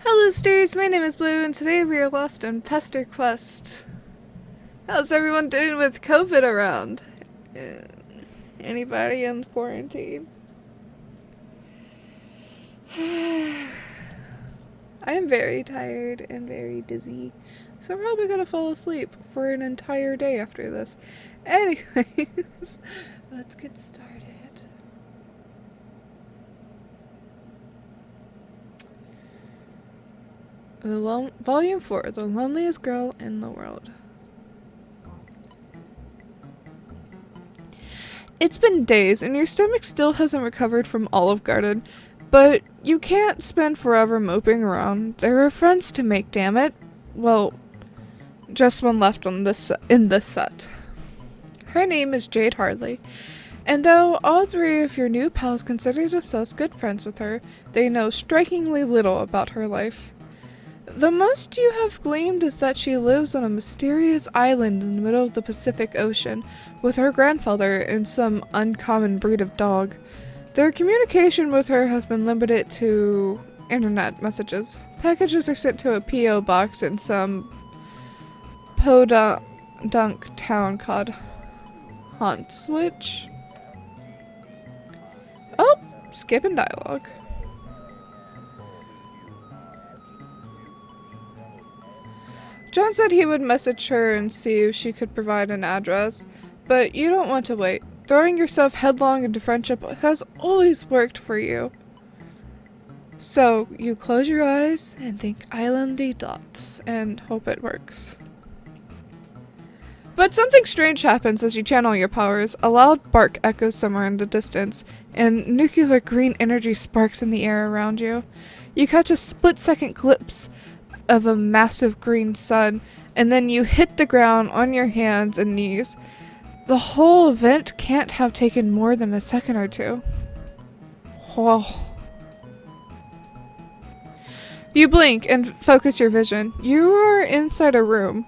Hello, Stars. My name is Blue, and today we are lost on Pesterquest. How's everyone doing with COVID around? Uh, Anybody in quarantine? I am very tired and very dizzy, so I'm probably gonna fall asleep for an entire day after this. Anyways, let's get started. Volume 4, The Loneliest Girl in the World. It's been days, and your stomach still hasn't recovered from Olive Garden, but you can't spend forever moping around. There are friends to make, damn it. Well, just one left on in this set. Her name is Jade Hardley, and though all three of your new pals consider themselves good friends with her, they know strikingly little about her life. The most you have gleaned is that she lives on a mysterious island in the middle of the Pacific Ocean with her grandfather and some uncommon breed of dog. Their communication with her has been limited to internet messages. Packages are sent to a P.O. box in some podunk town called Huntswich. Oh, skipping dialogue. John said he would message her and see if she could provide an address, but you don't want to wait. Throwing yourself headlong into friendship has always worked for you. So, you close your eyes and think islandy thoughts and hope it works. But something strange happens as you channel your powers. A loud bark echoes somewhere in the distance, and nuclear green energy sparks in the air around you. You catch a split-second glimpse of a massive green sun, and then you hit the ground on your hands and knees. The whole event can't have taken more than a second or two. Whoa. You blink and focus your vision. You are inside a room.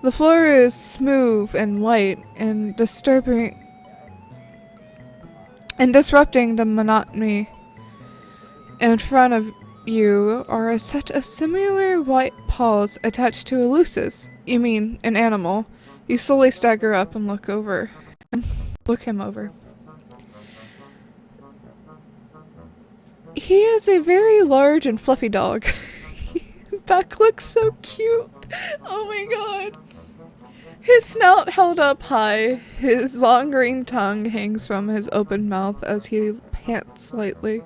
The floor is smooth and white and disrupting the monotony. In front of you are a set of similar white paws attached to a lucis. You mean an animal. You slowly stagger up and look him over. He is a very large and fluffy dog. Back looks so cute. Oh my god. His snout held up high, his long green tongue hangs from his open mouth as he pants lightly,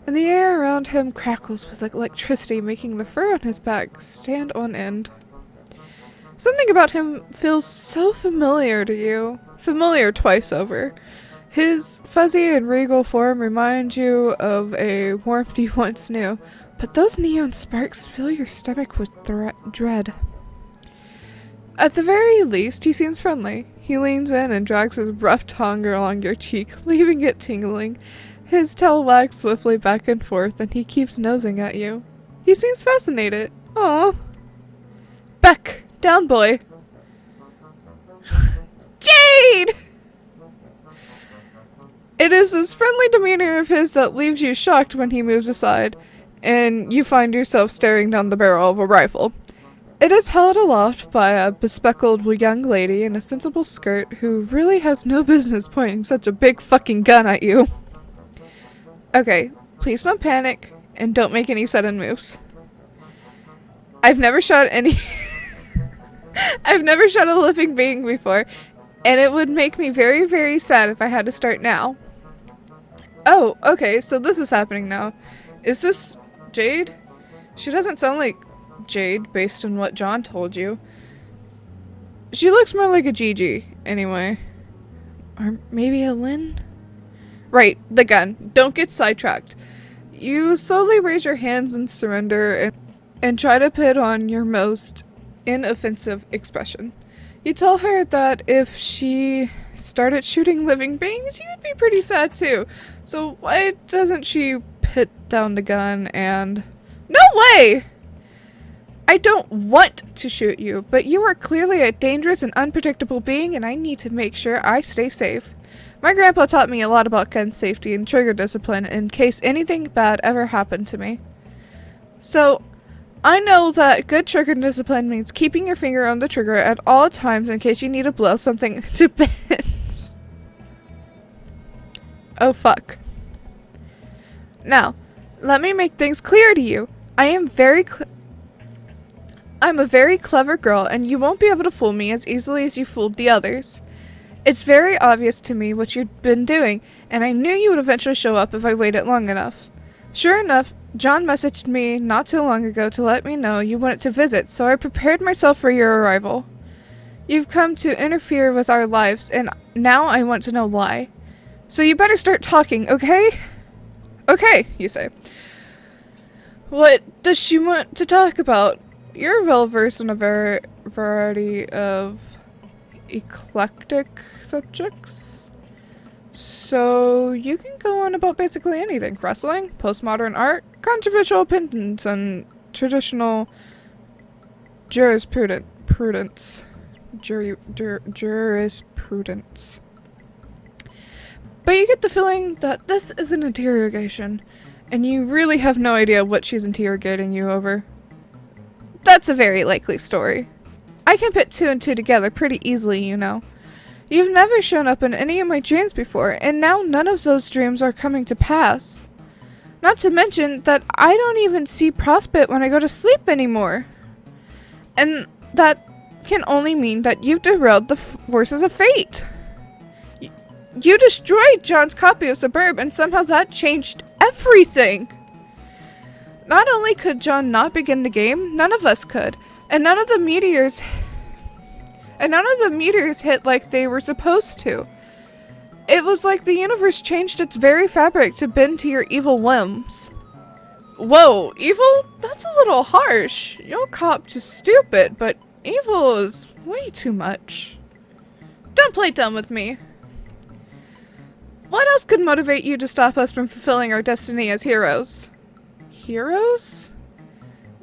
and the air around him crackles with electricity, making the fur on his back stand on end. Something about him feels so familiar to you, familiar twice over. His fuzzy and regal form reminds you of a warmth you once knew, but those neon sparks fill your stomach with dread. At the very least, he seems friendly. He leans in and drags his rough tongue along your cheek, leaving it tingling. His tail wags swiftly back and forth, and he keeps nosing at you. He seems fascinated. Aww. Beck! Down, boy! Jade! It is this friendly demeanor of his that leaves you shocked when he moves aside, and you find yourself staring down the barrel of a rifle. It is held aloft by a bespectacled young lady in a sensible skirt who really has no business pointing such a big fucking gun at you. Okay, please don't panic, and don't make any sudden moves. I've never shot I've never shot a living being before, and it would make me very, very sad if I had to start now. Oh, okay, so this is happening now. Is this Jade? She doesn't sound like Jade, based on what John told you. She looks more like a Gigi, anyway. Or maybe a Lynn? Right, the gun. Don't get sidetracked. You slowly raise your hands in surrender and try to put on your most inoffensive expression. You tell her that if she started shooting living beings, you would be pretty sad too. So why doesn't she put down the gun and... No way! I don't want to shoot you, but you are clearly a dangerous and unpredictable being, and I need to make sure I stay safe. My grandpa taught me a lot about gun safety and trigger discipline in case anything bad ever happened to me. So, I know that good trigger discipline means keeping your finger on the trigger at all times in case you need to blow something to bits. Oh fuck. Now, let me make things clear to you. I'm a very clever girl, and you won't be able to fool me as easily as you fooled the others. It's very obvious to me what you've been doing, and I knew you would eventually show up if I waited long enough. Sure enough, John messaged me not too long ago to let me know you wanted to visit, so I prepared myself for your arrival. You've come to interfere with our lives, and now I want to know why. So you better start talking, okay? Okay, you say. What does she want to talk about? You're well versed in a variety of eclectic subjects. So you can go on about basically anything. Wrestling, postmodern art, controversial opinions, and traditional jurisprudence. Jurisprudence. But you get the feeling that this is an interrogation, and you really have no idea what she's interrogating you over. That's a very likely story. I can put two and two together pretty easily, you know. You've never shown up in any of my dreams before, and now none of those dreams are coming to pass. Not to mention that I don't even see Prospect when I go to sleep anymore. And that can only mean that you've derailed the forces of fate. You destroyed John's copy of Suburb, and somehow that changed everything. Not only could John not begin the game, none of us could, and none of the meteors hit like they were supposed to. It was like the universe changed its very fabric to bend to your evil whims. Whoa, evil? That's a little harsh. You'll cop to stupid, but evil is way too much. Don't play dumb with me. What else could motivate you to stop us from fulfilling our destiny as heroes? Heroes?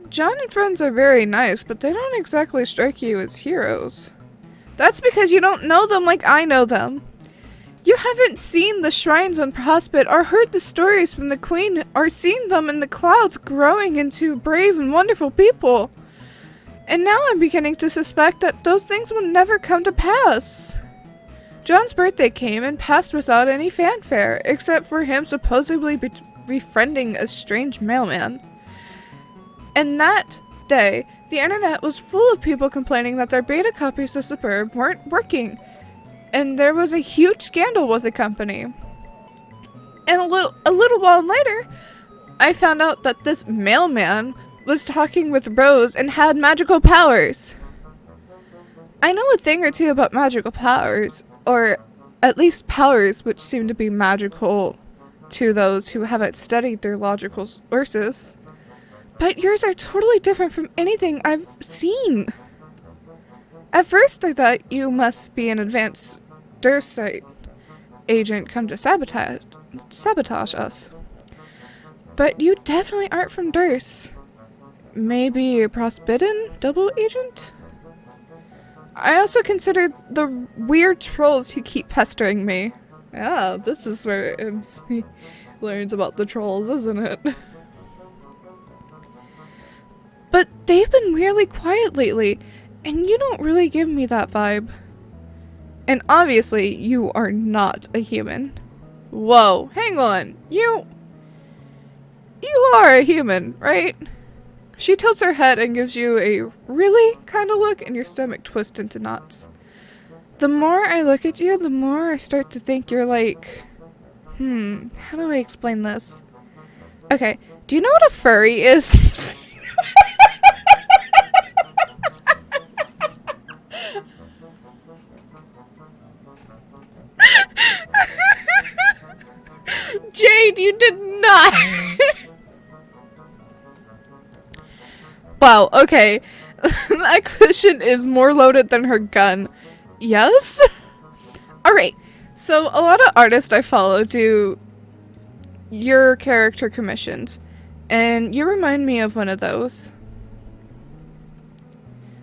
John and friends are very nice, but they don't exactly strike you as heroes. That's because you don't know them like I know them. You haven't seen the shrines on Prospect or heard the stories from the Queen or seen them in the clouds growing into brave and wonderful people. And now I'm beginning to suspect that those things will never come to pass. John's birthday came and passed without any fanfare, except for him supposedly befriending a strange mailman. And that day, the internet was full of people complaining that their beta copies of Suburb weren't working, and there was a huge scandal with the company. And a little while later, I found out that this mailman was talking with Rose and had magical powers. I know a thing or two about magical powers, or at least powers which seem to be magical to those who haven't studied their logical sources. But yours are totally different from anything I've seen. At first I thought you must be an advanced Dursite agent come to sabotage us. But you definitely aren't from Durs. Maybe a Prospidin double agent? I also consider the weird trolls who keep pestering me. Yeah, this is where MC learns about the trolls, isn't it? But they've been weirdly quiet lately, and you don't really give me that vibe. And obviously, you are not a human. Whoa, hang on. You are a human, right? She tilts her head and gives you a really kind of look, and your stomach twists into knots. The more I look at you, the more I start to think you're like... how do I explain this? Okay, do you know what a furry is? Jade, you did not! Wow, okay. That cushion is more loaded than her gun. Yes? Alright, so a lot of artists I follow do your character commissions, and you remind me of one of those.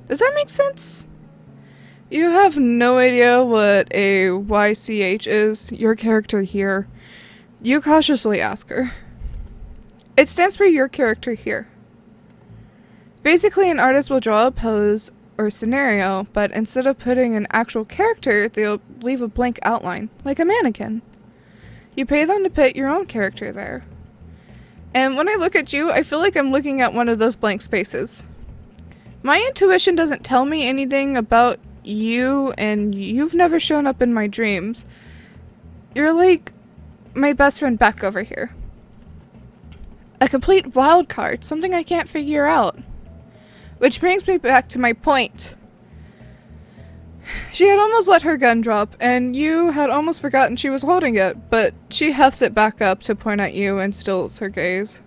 Does that make sense? You have no idea what a YCH is, your character here. You cautiously ask her. It stands for your character here. Basically, an artist will draw a pose or scenario, but instead of putting an actual character, they'll leave a blank outline, like a mannequin. You pay them to put your own character there. And when I look at you, I feel like I'm looking at one of those blank spaces. My intuition doesn't tell me anything about you, and you've never shown up in my dreams. You're like my best friend Beck over here. A complete wild card, something I can't figure out. Which brings me back to my point. She had almost let her gun drop, and you had almost forgotten she was holding it, but she hefts it back up to point at you and stills her gaze.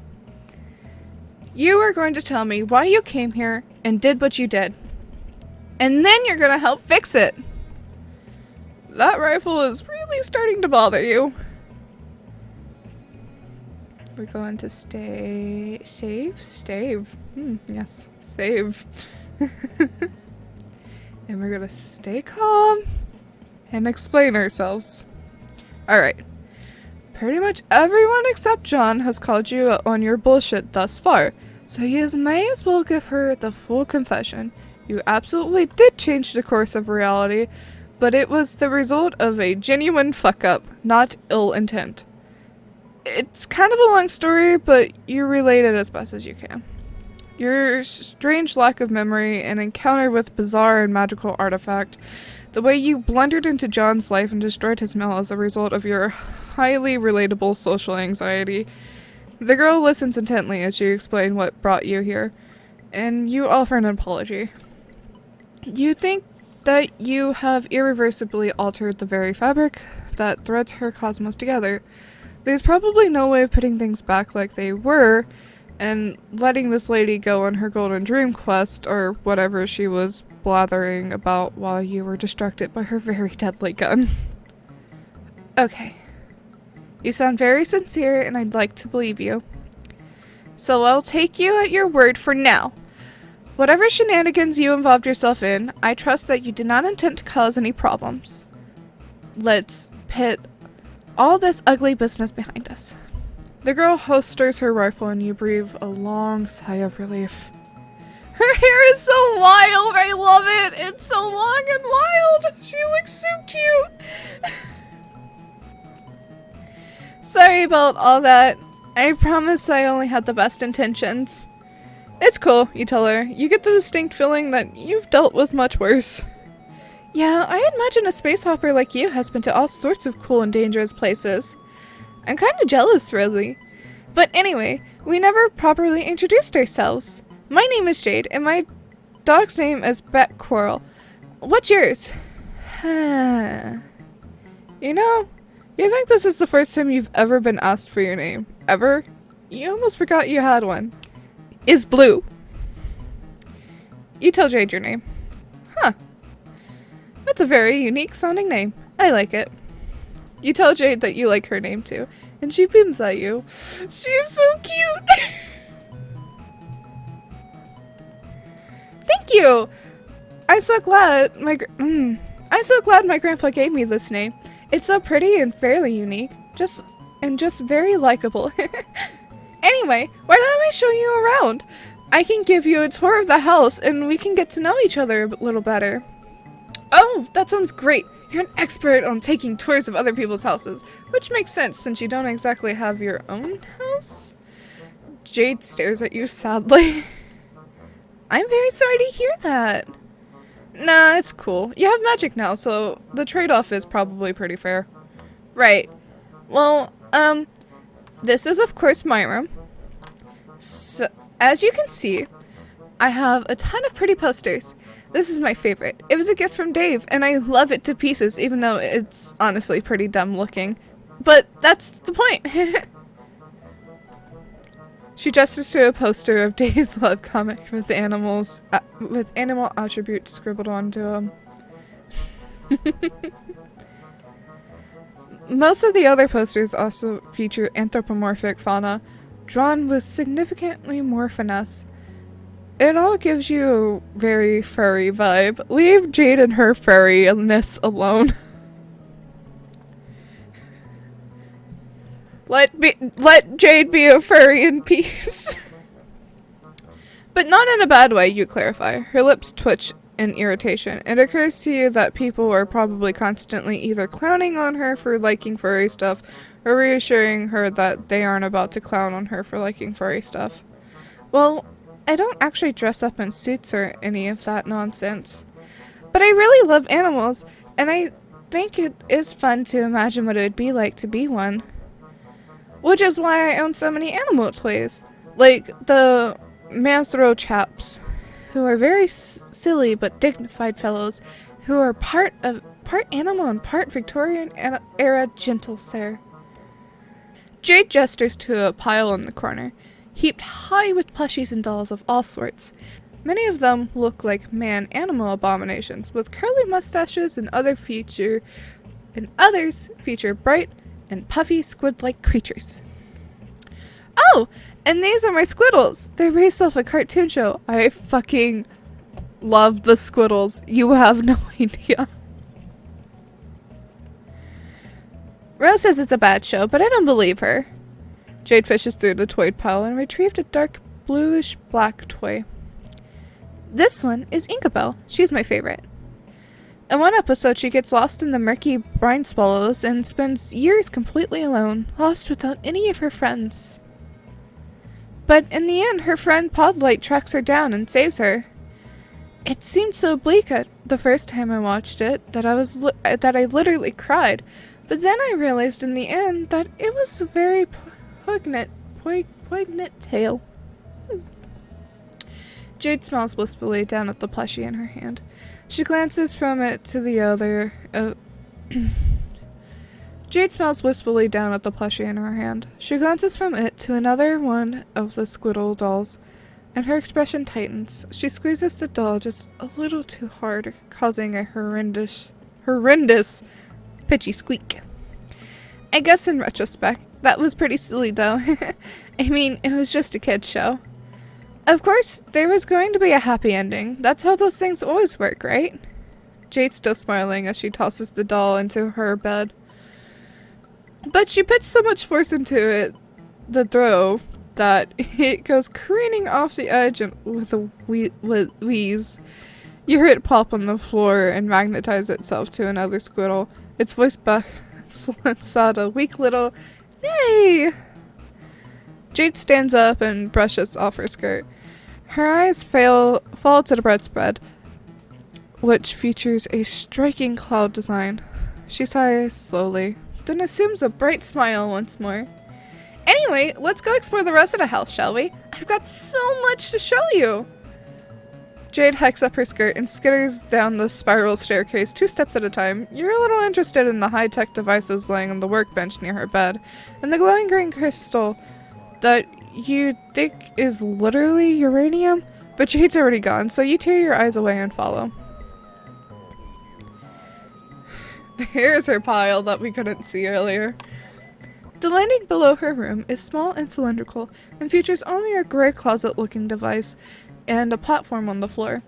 You are going to tell me why you came here and did what you did. And then you're going to help fix it. That rifle is really starting to bother you. We're going to save. Yes, save. And we're gonna stay calm and explain ourselves. Alright. Pretty much everyone except John has called you out on your bullshit thus far, so you may as well give her the full confession. You absolutely did change the course of reality, but it was the result of a genuine fuck-up, not ill intent. It's kind of a long story, but you relate it as best as you can. Your strange lack of memory, an encounter with bizarre and magical artifact, the way you blundered into John's life and destroyed his mail as a result of your highly relatable social anxiety. The girl listens intently as you explain what brought you here, and you offer an apology. You think that you have irreversibly altered the very fabric that threads her cosmos together. There's probably no way of putting things back like they were, and letting this lady go on her golden dream quest, or whatever she was blathering about while you were distracted by her very deadly gun. Okay. You sound very sincere, and I'd like to believe you. So I'll take you at your word for now. Whatever shenanigans you involved yourself in, I trust that you did not intend to cause any problems. Let's put all this ugly business behind us. The girl holsters her rifle and you breathe a long sigh of relief. Her hair is so wild! I love it! It's so long and wild! She looks so cute! Sorry about all that. I promise I only had the best intentions. It's cool, you tell her. You get the distinct feeling that you've dealt with much worse. Yeah, I imagine a space hopper like you has been to all sorts of cool and dangerous places. I'm kinda jealous, really. But anyway, we never properly introduced ourselves. My name is Jade, and my dog's name is Bet Quarrel. What's yours? You know, you think this is the first time you've ever been asked for your name? Ever? You almost forgot you had one. Is Blue. You tell Jade your name. Huh. That's a very unique sounding name. I like it. You tell Jade that you like her name too, and she beams at you. She's so cute! Thank you! I'm so glad my grandpa gave me this name. It's so pretty and fairly unique. Just very likable. Anyway, why don't I show you around? I can give you a tour of the house and we can get to know each other a little better. Oh, that sounds great. You're an expert on taking tours of other people's houses, which makes sense since you don't exactly have your own house. Jade stares at you sadly. I'm very sorry to hear that. Nah, it's cool. You have magic now, so the trade-off is probably pretty fair. Right. Well, this is of course my room. So, as you can see, I have a ton of pretty posters. This is my favorite. It was a gift from Dave, and I love it to pieces, even though it's honestly pretty dumb looking. But that's the point. She gestures to a poster of Dave's love comic with animals, with animal attributes scribbled onto them. Most of the other posters also feature anthropomorphic fauna, drawn with significantly more finesse. It all gives you a very furry vibe. Leave Jade and her furryness alone. Let Jade be a furry in peace. But not in a bad way, you clarify. Her lips twitch in irritation. It occurs to you that people are probably constantly either clowning on her for liking furry stuff or reassuring her that they aren't about to clown on her for liking furry stuff. Well, I don't actually dress up in suits or any of that nonsense. But I really love animals, and I think it is fun to imagine what it would be like to be one. Which is why I own so many animal toys. Like the Manthro chaps, who are very silly but dignified fellows, who are part animal and part Victorian era gentle sir. Jade gestures to a pile in the corner, heaped high with plushies and dolls of all sorts. Many of them look like man-animal abominations, with curly mustaches and others feature bright and puffy squid-like creatures. Oh, and these are my squiddles! They're based off a cartoon show. I fucking love the squiddles. You have no idea. Rose says it's a bad show, but I don't believe her. Jade fishes through the toy pile and retrieved a dark bluish-black toy. This one is Inkabelle. She's my favorite. In one episode, she gets lost in the murky brine swallows and spends years completely alone, lost without any of her friends. But in the end, her friend Podlight tracks her down and saves her. It seemed so bleak at the first time I watched it that I literally cried. But then I realized in the end that it was a very poignant tale. Jade smiles wistfully down at the plushie in her hand. She glances from it to the other. Jade smiles wistfully down at the plushie in her hand. She glances from it to another one of the squiddle dolls, and her expression tightens. She squeezes the doll just a little too hard, causing a horrendous pitchy squeak. I guess in retrospect, that was pretty silly though. I mean, it was just a kid's show. Of course, there was going to be a happy ending. That's how those things always work, right? Jade's still smiling as she tosses the doll into her bed. But she puts so much force into it, the throw, that it goes careening off the edge and with a wheeze. You hear it pop on the floor and magnetize itself to another squiddle. Its voice back sought a weak little, "Yay!" Jade stands up and brushes off her skirt. Her eyes fall to the bedspread, which features a striking cloud design. She sighs slowly, then assumes a bright smile once more. Anyway, let's go explore the rest of the house, shall we? I've got so much to show you! Jade hikes up her skirt and skitters down the spiral staircase 2 steps at a time. You're a little interested in the high-tech devices laying on the workbench near her bed, and the glowing green crystal that you think is literally uranium, but Jade's already gone, so you tear your eyes away and follow. Here's her pile that we couldn't see earlier. The landing below her room is small and cylindrical, and features only a gray closet-looking device and a platform on the floor.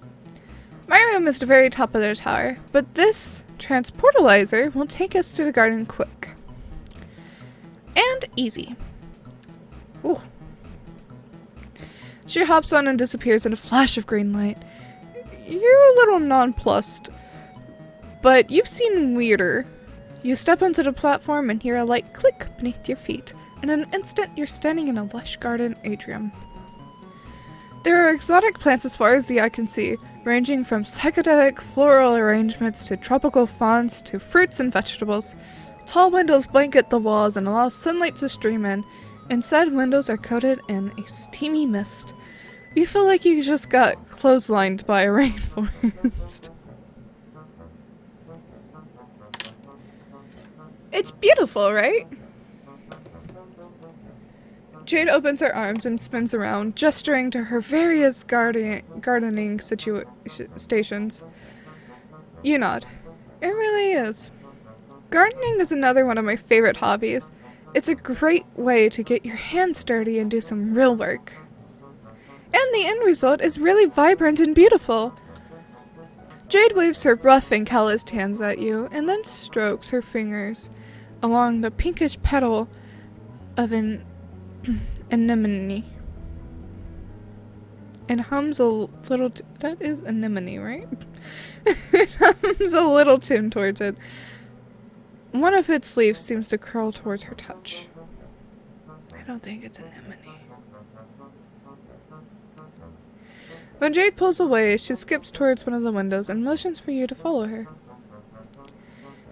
My room is the very top of the tower, but this transportalizer will take us to the garden quick. And easy. Ooh. She hops on and disappears in a flash of green light. You're a little nonplussed, but you've seen weirder. You step onto the platform and hear a light click beneath your feet. In an instant, you're standing in a lush garden atrium. There are exotic plants as far as the eye can see, ranging from psychedelic floral arrangements to tropical fawns to fruits and vegetables. Tall windows blanket the walls and allow sunlight to stream in. Inside, windows are coated in a steamy mist. You feel like you just got clotheslined by a rainforest. It's beautiful, right? Jade opens her arms and spins around, gesturing to her various gardening stations. You nod. It really is. Gardening is another one of my favorite hobbies. It's a great way to get your hands dirty and do some real work. And the end result is really vibrant and beautiful. Jade waves her rough and calloused hands at you, and then strokes her fingers along the pinkish petal of an anemone. and hums a little. That is anemone, right? It hums a little tune towards it. One of its leaves seems to curl towards her touch. I don't think it's anemone. When Jade pulls away, she skips towards one of the windows and motions for you to follow her.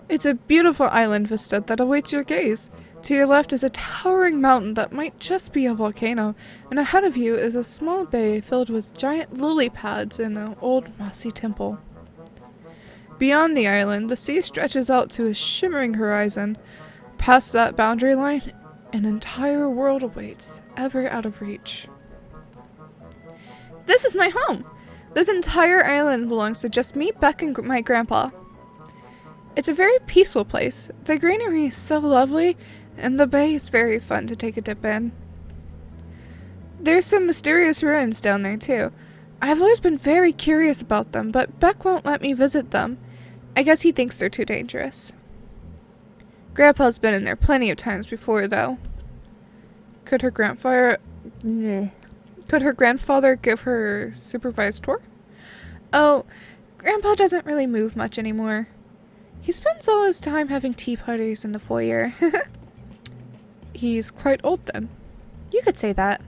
It's a beautiful island vista that awaits your gaze. To your left is a towering mountain that might just be a volcano, and ahead of you is a small bay filled with giant lily pads and an old mossy temple. Beyond the island, the sea stretches out to a shimmering horizon. Past that boundary line, an entire world awaits, ever out of reach. This is my home! This entire island belongs to just me, Beck, and my grandpa. It's a very peaceful place. The greenery is so lovely, and the bay is very fun to take a dip in. There's some mysterious ruins down there, too. I've always been very curious about them, but Beck won't let me visit them. I guess he thinks they're too dangerous. Grandpa's been in there plenty of times before, though. Could her grandfather give her a supervised tour? Oh, Grandpa doesn't really move much anymore. He spends all his time having tea parties in the foyer. He's quite old then. You could say that.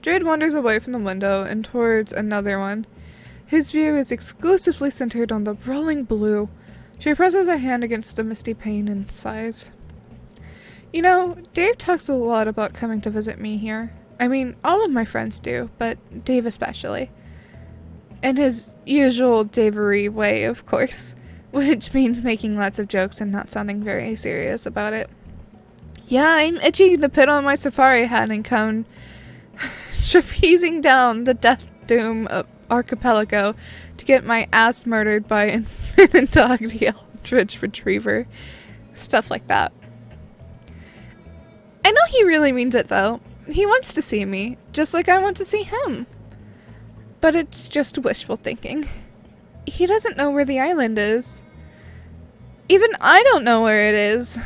Jade wanders away from the window and towards another one. His view is exclusively centered on the rolling blue. She presses a hand against the misty pane and sighs. You know, Dave talks a lot about coming to visit me here. I mean, all of my friends do, but Dave especially. In his usual Davery way, of course, which means making lots of jokes and not sounding very serious about it. Yeah, I'm itching to put on my safari hat and come trapezing down the Death Doom archipelago to get my ass murdered by Infinite Dog the Eldritch Retriever. Stuff like that. I know he really means it, though. He wants to see me, just like I want to see him. But it's just wishful thinking. He doesn't know where the island is. Even I don't know where it is.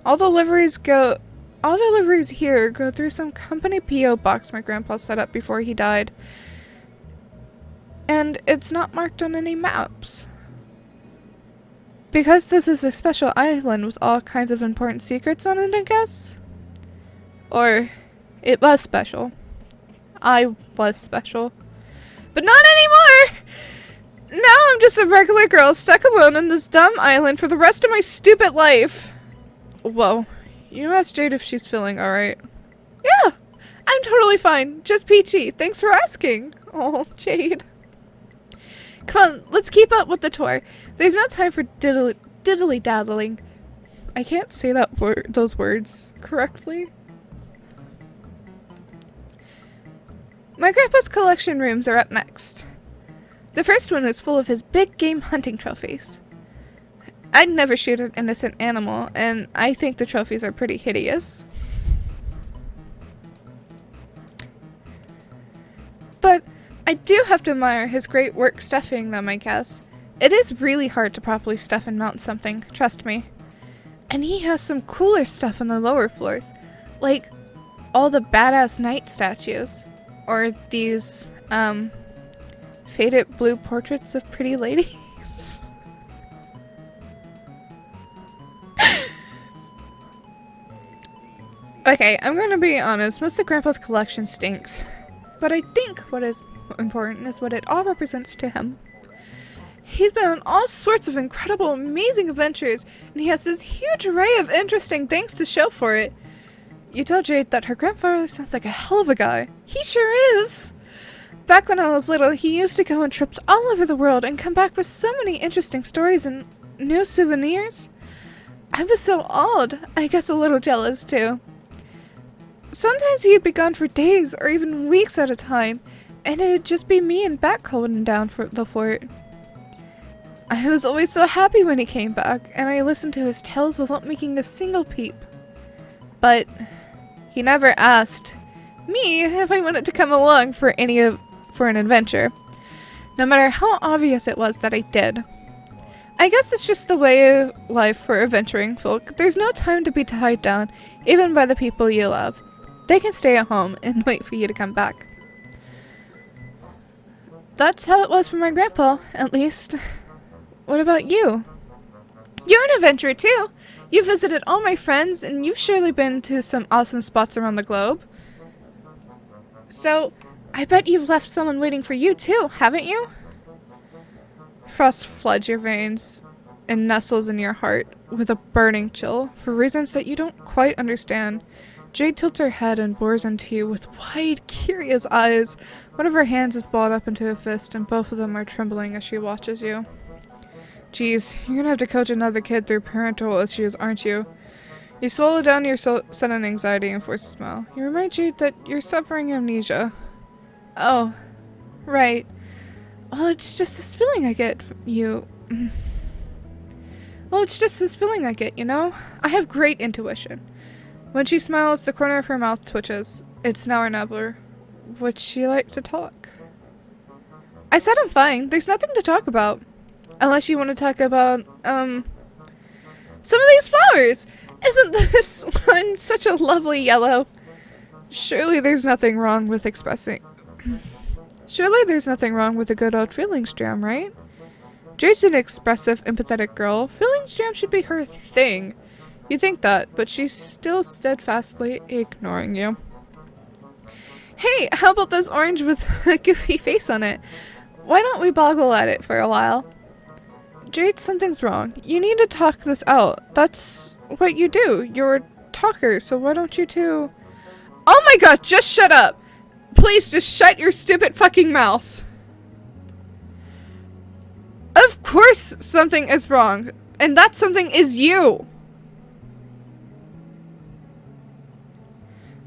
All deliveries here go through some company P.O. box my grandpa set up before he died. And it's not marked on any maps. Because this is a special island with all kinds of important secrets on it, I guess? Or, it was special. I was special. But not anymore! Now I'm just a regular girl stuck alone on this dumb island for the rest of my stupid life. Whoa. You asked Jade if she's feeling alright. Yeah! I'm totally fine. Just peachy. Thanks for asking. Oh, Jade. Come on, let's keep up with the tour. There's no time for diddly-daddling. I can't say those words correctly. My grandpa's collection rooms are up next. The first one is full of his big game hunting trophies. I'd never shoot an innocent animal, and I think the trophies are pretty hideous. But I do have to admire his great work stuffing them, I guess. It is really hard to properly stuff and mount something, trust me. And he has some cooler stuff on the lower floors, like all the badass knight statues. Or these, faded blue portraits of pretty ladies. Okay, I'm gonna be honest, most of Grandpa's collection stinks. But I think what is important is what it all represents to him. He's been on all sorts of incredible, amazing adventures, and he has this huge array of interesting things to show for it. You tell Jade that her grandfather sounds like a hell of a guy. He sure is! Back when I was little, he used to go on trips all over the world and come back with so many interesting stories and new souvenirs. I was so awed, I guess a little jealous too. Sometimes he'd be gone for days or even weeks at a time, and it'd just be me and Beck holding down for the fort. I was always so happy when he came back, and I listened to his tales without making a single peep. But he never asked me if I wanted to come along for an adventure, no matter how obvious it was that I did. I guess it's just the way of life for adventuring folk. There's no time to be tied down, even by the people you love. They can stay at home and wait for you to come back. That's how it was for my grandpa, at least. What about you? You're an adventurer too. You visited all my friends, and you've surely been to some awesome spots around the globe. So, I bet you've left someone waiting for you too, haven't you? Frost floods your veins and nestles in your heart with a burning chill for reasons that you don't quite understand. Jade tilts her head and bores into you with wide, curious eyes. One of her hands is balled up into a fist, and both of them are trembling as she watches you. Geez, you're gonna have to coach another kid through parental issues, aren't you? You swallow down your sudden anxiety and force a smile. You remind Jade that you're suffering amnesia. Oh, right. Well, it's just this feeling I get from you. Well, it's just this feeling I get, you know? I have great intuition. When she smiles, the corner of her mouth twitches. It's now or never. Would she like to talk? I said I'm fine. There's nothing to talk about. Unless you want to talk about, some of these flowers! Isn't this one such a lovely yellow? Surely there's nothing wrong with Surely there's nothing wrong with a good old feelings jam, right? Jade's an expressive, empathetic girl. Feelings jam should be her thing. You think that, but she's still steadfastly ignoring you. Hey, how about this orange with a goofy face on it? Why don't we boggle at it for a while? Jade, something's wrong. You need to talk this out. That's what you do. You're a talker, so why don't you two... Oh my god, just shut up! Please just shut your stupid fucking mouth. Of course something is wrong, and that something is you!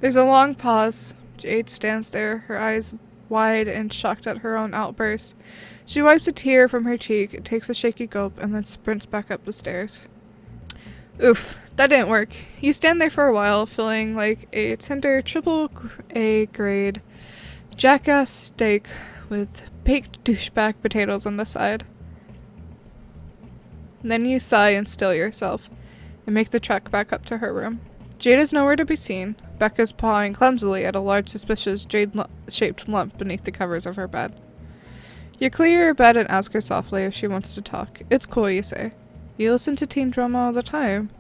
There's a long pause. Jade stands there, her eyes wide and shocked at her own outburst. She wipes a tear from her cheek, takes a shaky gulp, and then sprints back up the stairs. Oof, that didn't work. You stand there for a while, feeling like a tender triple-A grade jackass steak with baked douchebag potatoes on the side. Then you sigh and still yourself, and make the trek back up to her room. Jade is nowhere to be seen. Becca's pawing clumsily at a large suspicious jade-shaped lump beneath the covers of her bed. You clear your bed and ask her softly if she wants to talk. It's cool, you say. You listen to teen drama all the time,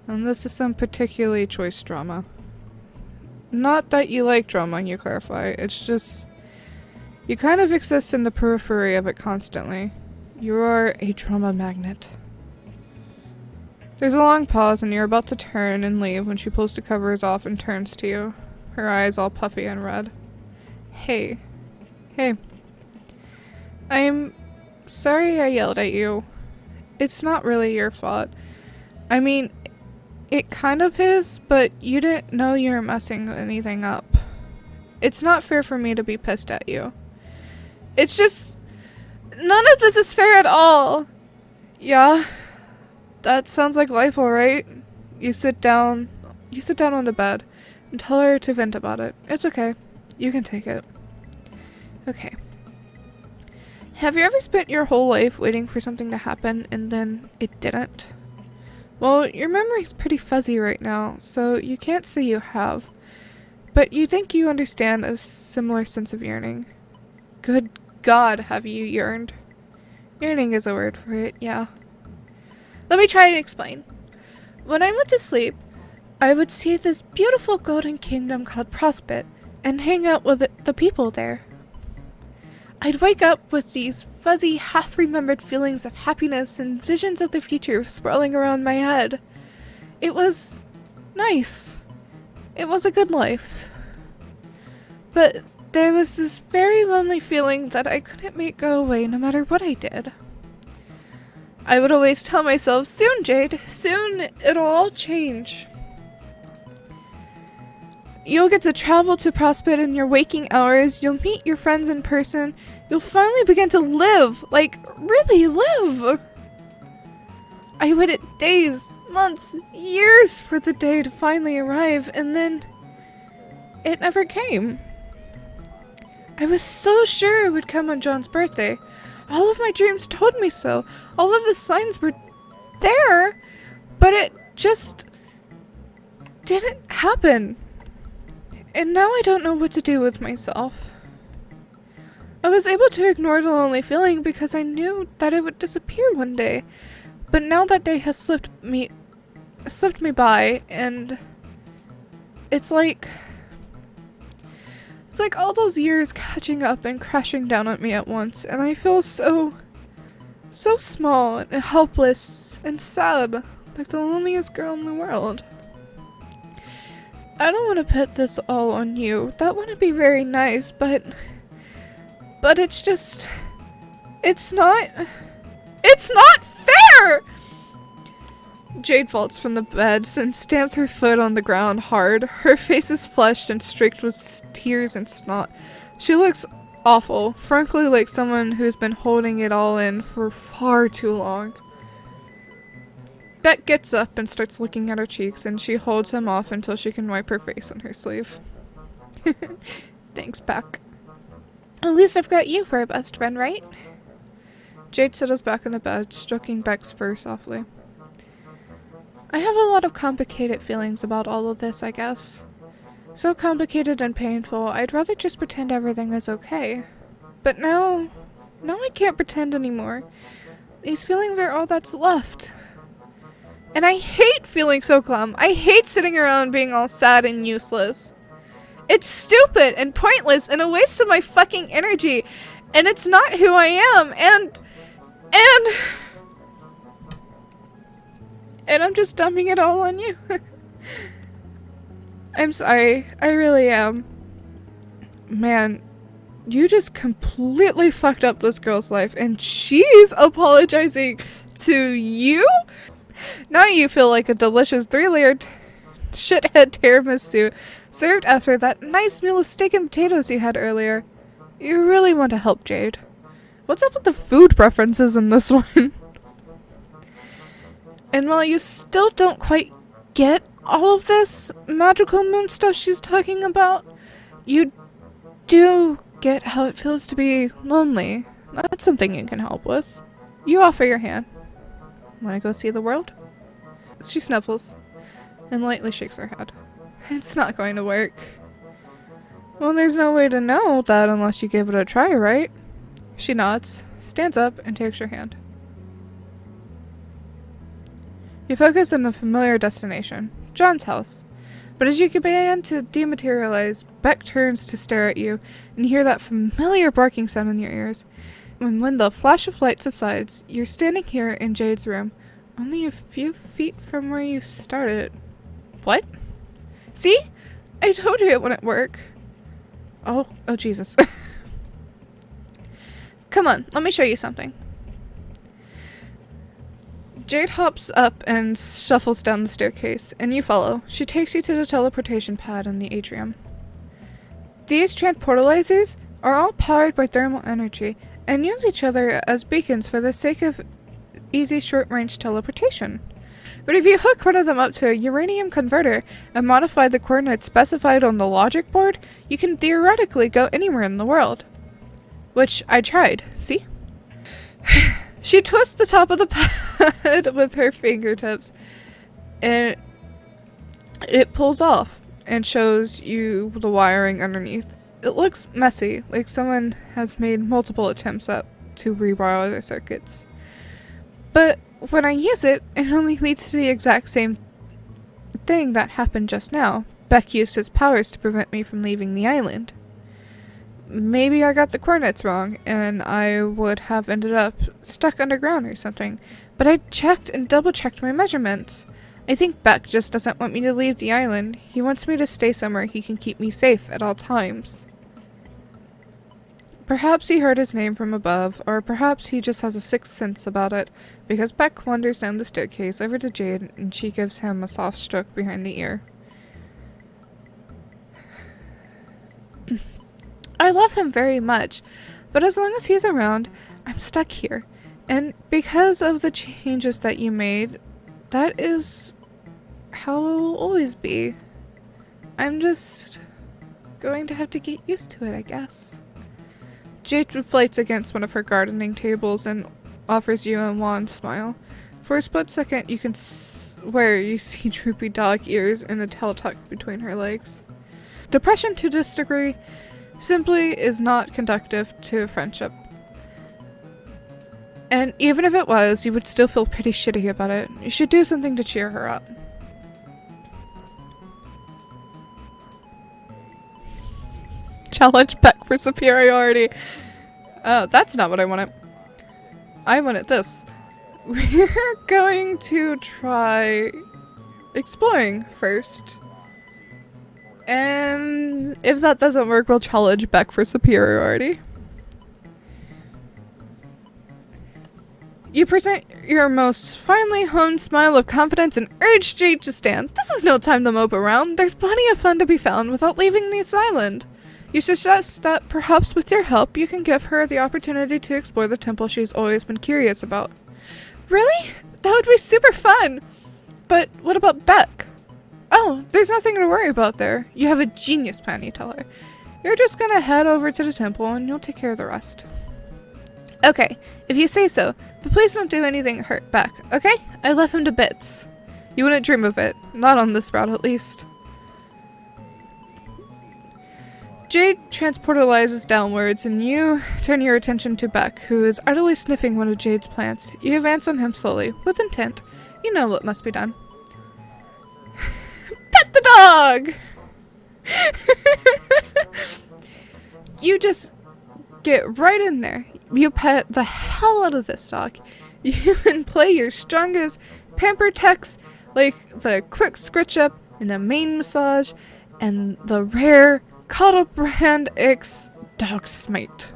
and this is some particularly choice drama. Not that you like drama, you clarify. It's just... you kind of exist in the periphery of it constantly. You are a drama magnet. There's a long pause, and you're about to turn and leave when she pulls the covers off and turns to you, her eyes all puffy and red. Hey. Hey. I'm sorry I yelled at you. It's not really your fault. I mean, it kind of is, but you didn't know you were messing anything up. It's not fair for me to be pissed at you. It's just... none of this is fair at all. Yeah. That sounds like life, alright. You sit down on the bed and tell her to vent about it. It's okay. You can take it. Okay. Have you ever spent your whole life waiting for something to happen and then it didn't? Well, your memory's pretty fuzzy right now, so you can't say you have. But you think you understand a similar sense of yearning. Good God, have you yearned? Yearning is a word for it, yeah. Let me try to explain. When I went to sleep, I would see this beautiful golden kingdom called Prospect and hang out with the people there. I'd wake up with these fuzzy, half-remembered feelings of happiness and visions of the future swirling around my head. It was nice. It was a good life. But there was this very lonely feeling that I couldn't make go away no matter what I did. I would always tell myself, soon, Jade, soon it'll all change. You'll get to travel to Prospect in your waking hours, you'll meet your friends in person, you'll finally begin to live, like, really live! I waited days, months, years for the day to finally arrive, and then it never came. I was so sure it would come on John's birthday. All of my dreams told me so. All of the signs were there, but it just didn't happen. And now I don't know what to do with myself. I was able to ignore the lonely feeling because I knew that it would disappear one day. But now that day has slipped me by, and it's like all those years catching up and crashing down on me at once, and I feel so small and helpless and sad, like the loneliest girl in the world. I don't want to put this all on you. That wouldn't be very nice, but it's just, it's not fair! Jade vaults from the bed and stamps her foot on the ground hard. Her face is flushed and streaked with tears and snot. She looks awful, frankly like someone who's been holding it all in for far too long. Beck gets up and starts looking at her cheeks, and she holds him off until she can wipe her face on her sleeve. Thanks, Beck. At least I've got you for a best friend, right? Jade settles back in the bed, stroking Beck's fur softly. I have a lot of complicated feelings about all of this, I guess. So complicated and painful, I'd rather just pretend everything is okay. But now I can't pretend anymore. These feelings are all that's left. And I hate feeling so glum. I hate sitting around being all sad and useless. It's stupid and pointless and a waste of my fucking energy. And it's not who I am. And I'm just dumping it all on you. I'm sorry. I really am. Man, you just completely fucked up this girl's life, and she's apologizing to you? Now you feel like a delicious 3-layered shithead tiramisu served after that nice meal of steak and potatoes you had earlier. You really want to help Jade. What's up with the food preferences in this one? And while you still don't quite get all of this magical moon stuff she's talking about, you do get how it feels to be lonely. That's something you can help with. You offer your hand. Want to go see the world? She snuffles and lightly shakes her head. It's not going to work. Well, there's no way to know that unless you give it a try, right? She nods, stands up, and takes your hand. You focus on the familiar destination, John's house. But as you begin to dematerialize, Beck turns to stare at you and hear that familiar barking sound in your ears. And when the flash of light subsides, you're standing here in Jade's room, only a few feet from where you started. What? See? I told you it wouldn't work. Oh Jesus. Come on, let me show you something. Jade hops up and shuffles down the staircase, and you follow. She takes you to the teleportation pad in the atrium. These transportalizers are all powered by thermal energy and use each other as beacons for the sake of easy short-range teleportation. But if you hook one of them up to a uranium converter and modify the coordinates specified on the logic board, you can theoretically go anywhere in the world. Which I tried, see? She twists the top of the pad with her fingertips, and it pulls off and shows you the wiring underneath. It looks messy, like someone has made multiple attempts to rewire their circuits. But when I use it, it only leads to the exact same thing that happened just now. Beck used his powers to prevent me from leaving the island. Maybe I got the coordinates wrong, and I would have ended up stuck underground or something. But I checked and double-checked my measurements. I think Beck just doesn't want me to leave the island. He wants me to stay somewhere he can keep me safe at all times. Perhaps he heard his name from above, or perhaps he just has a sixth sense about it, because Beck wanders down the staircase over to Jade, and she gives him a soft stroke behind the ear. I love him very much, but as long as he's around, I'm stuck here. And because of the changes that you made, that is how it will always be. I'm just going to have to get used to it, I guess. Jade deflates against one of her gardening tables and offers you a wan smile. For a split second, you can swear you see droopy dog ears and a tail tucked between her legs. Depression to this degree simply is not conducive to a friendship. And even if it was, you would still feel pretty shitty about it. You should do something to cheer her up. Challenge Beck for superiority. Oh, that's not what I wanted. I wanted this. We're going to try exploring first. And if that doesn't work, we'll challenge Beck for superiority. You present your most finely honed smile of confidence and urge Jade to stand. This is no time to mope around. There's plenty of fun to be found without leaving this island. You suggest that perhaps with your help you can give her the opportunity to explore the temple she's always been curious about. Really? That would be super fun! But what about Beck? Oh, there's nothing to worry about there. You have a genius plan, you tell her. You're just gonna head over to the temple and you'll take care of the rest. Okay, if you say so, but please don't do anything to hurt Beck, okay? I love him to bits. You wouldn't dream of it. Not on this route, at least. Jade transportalizes downwards, and you turn your attention to Beck, who is utterly sniffing one of Jade's plants. You advance on him slowly, with intent. You know what must be done. Pet the dog! You just get right in there. You pet the hell out of this dog. You can play your strongest pamper techs, like the quick scritch up and the mane massage, and the rare Cuddle Brand X Dog Smite.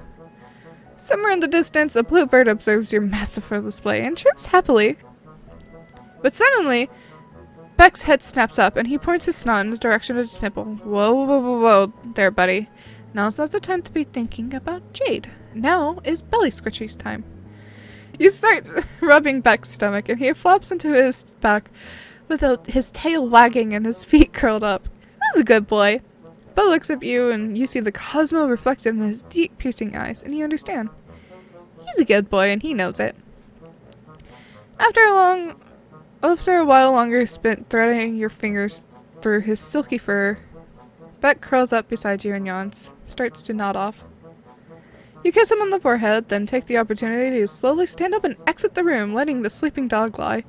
Somewhere in the distance, a bluebird observes your masterful display and chirps happily. But suddenly, Beck's head snaps up and he points his snout in the direction of the temple. Whoa, whoa, whoa, whoa, there, buddy. Now's not the time to be thinking about Jade. Now is belly scritchy's time. You start rubbing Beck's stomach and he flops into his back with his tail wagging and his feet curled up. That's a good boy. Beck looks at you and you see the Cosmo reflected in his deep piercing eyes and you understand. He's a good boy and he knows it. After a while longer spent threading your fingers through his silky fur, Beck curls up beside you and yawns, starts to nod off. You kiss him on the forehead, then take the opportunity to slowly stand up and exit the room, letting the sleeping dog lie.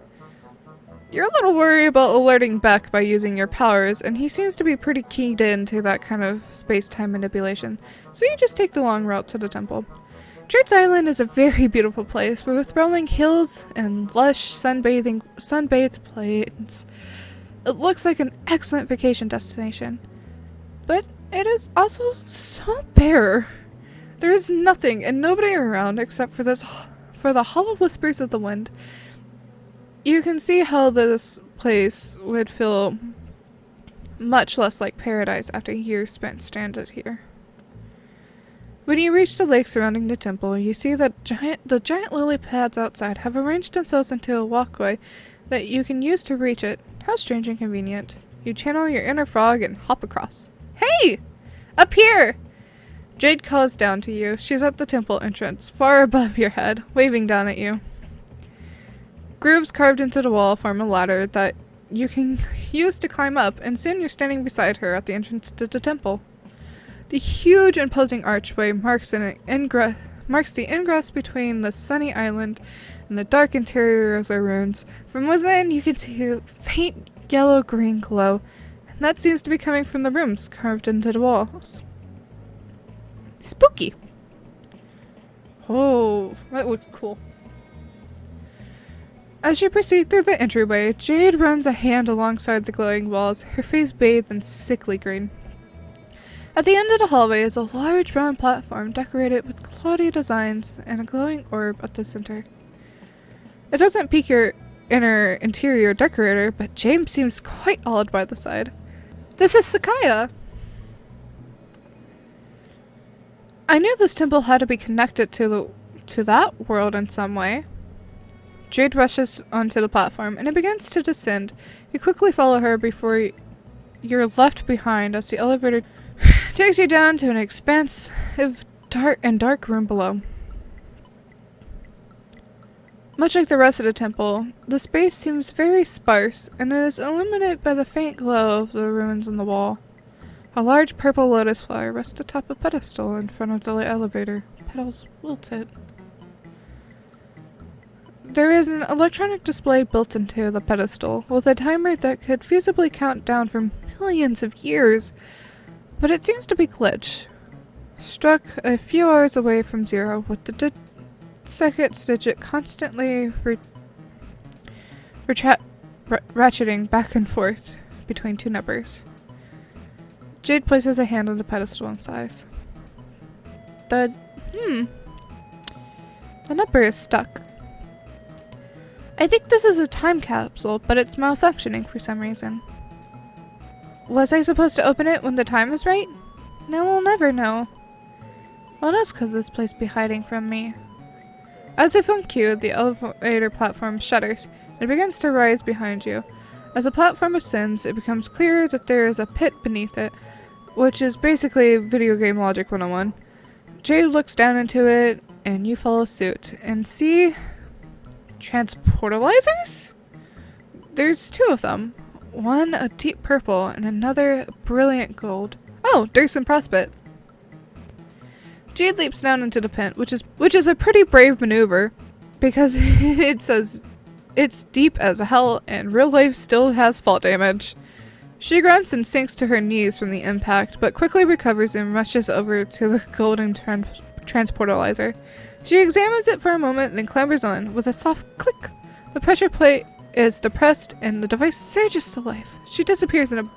You're a little worried about alerting Beck by using your powers, and he seems to be pretty keyed into that kind of space-time manipulation, so you just take the long route to the temple. Church Island is a very beautiful place, with rolling hills and lush sunbathed plains. It looks like an excellent vacation destination. But it is also so bare. There is nothing and nobody around except for the hollow whispers of the wind. You can see how this place would feel much less like paradise after years spent stranded here. When you reach the lake surrounding the temple, you see that the giant lily pads outside have arranged themselves into a walkway that you can use to reach it. How strange and convenient. You channel your inner frog and hop across. Hey! Up here! Jade calls down to you. She's at the temple entrance, far above your head, waving down at you. Grooves carved into the wall form a ladder that you can use to climb up, and soon you're standing beside her at the entrance to the temple. The huge imposing archway marks the ingress between the sunny island and the dark interior of the ruins. From within, you can see a faint yellow-green glow, and that seems to be coming from the rooms carved into the walls. Spooky! Oh, that looks cool. As you proceed through the entryway, Jade runs a hand alongside the glowing walls, her face bathed in sickly green. At the end of the hallway is a large round platform decorated with cloudy designs and a glowing orb at the center. It doesn't pique your interior decorator, but James seems quite awed by the sight. This is Sakaya! I knew this temple had to be connected to that world in some way. Jade rushes onto the platform and it begins to descend. You quickly follow her before you're left behind as the elevator takes you down to an expansive dark room below. Much like the rest of the temple, the space seems very sparse and it is illuminated by the faint glow of the ruins on the wall. A large purple lotus flower rests atop a pedestal in front of the elevator. Petals wilted. There is an electronic display built into the pedestal, with a timer that could feasibly count down for millions of years, but it seems to be glitched. Struck a few hours away from zero, with the second digit constantly ratcheting back and forth between two numbers. Jade places a hand on the pedestal and sighs. The number is stuck. I think this is a time capsule, but it's malfunctioning for some reason. Was I supposed to open it when the time was right? Now we'll never know. What else could this place be hiding from me? As if on cue, the elevator platform shudders and begins to rise behind you. As the platform ascends, it becomes clear that there is a pit beneath it, which is basically video game logic 101. Jade looks down into it, and you follow suit, and see transportalizers? There's two of them. One a deep purple, and another a brilliant gold. Oh, there's some prospect. Jade leaps down into the pit, which is a pretty brave maneuver, because it says it's deep as hell and real life still has fall damage. She grunts and sinks to her knees from the impact, but quickly recovers and rushes over to the golden transportalizer. She examines it for a moment and then clambers on. With a soft click, the pressure plate is depressed and the device surges to life. She disappears in a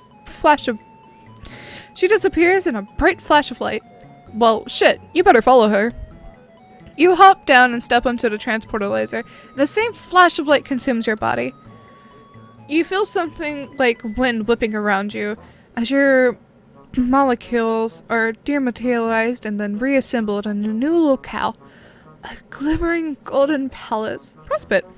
bright flash of light. Well, shit, you better follow her. You hop down and step onto the transportalizer, and the same flash of light consumes your body. You feel something like wind whipping around you as your molecules are dematerialized and then reassembled in a new locale. A glimmering golden palace. Prospect.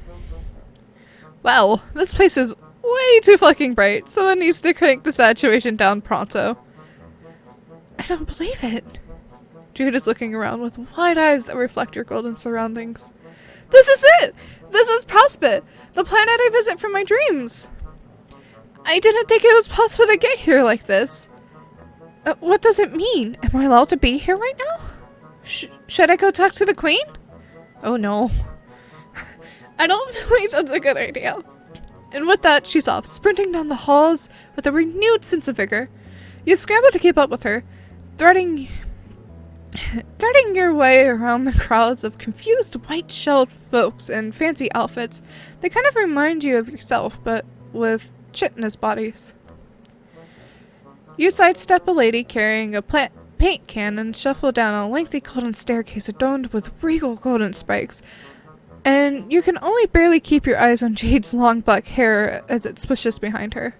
Wow, this place is way too fucking bright. Someone needs to crank the saturation down pronto. I don't believe it. Jude is looking around with wide eyes that reflect your golden surroundings. This is it! This is Prospect, the planet I visit from my dreams! I didn't think it was possible to get here like this. What does it mean? Am I allowed to be here right now? Should I go talk to the queen? Oh no. I don't feel like that's a good idea. And with that, she's off, sprinting down the halls with a renewed sense of vigor. You scramble to keep up with her, threading your way around the crowds of confused white-shelled folks in fancy outfits. They kind of remind you of yourself, but with chitinous bodies. You sidestep a lady carrying a paint can and shuffle down a lengthy golden staircase adorned with regal golden spikes. And you can only barely keep your eyes on Jade's long black hair as it swishes behind her.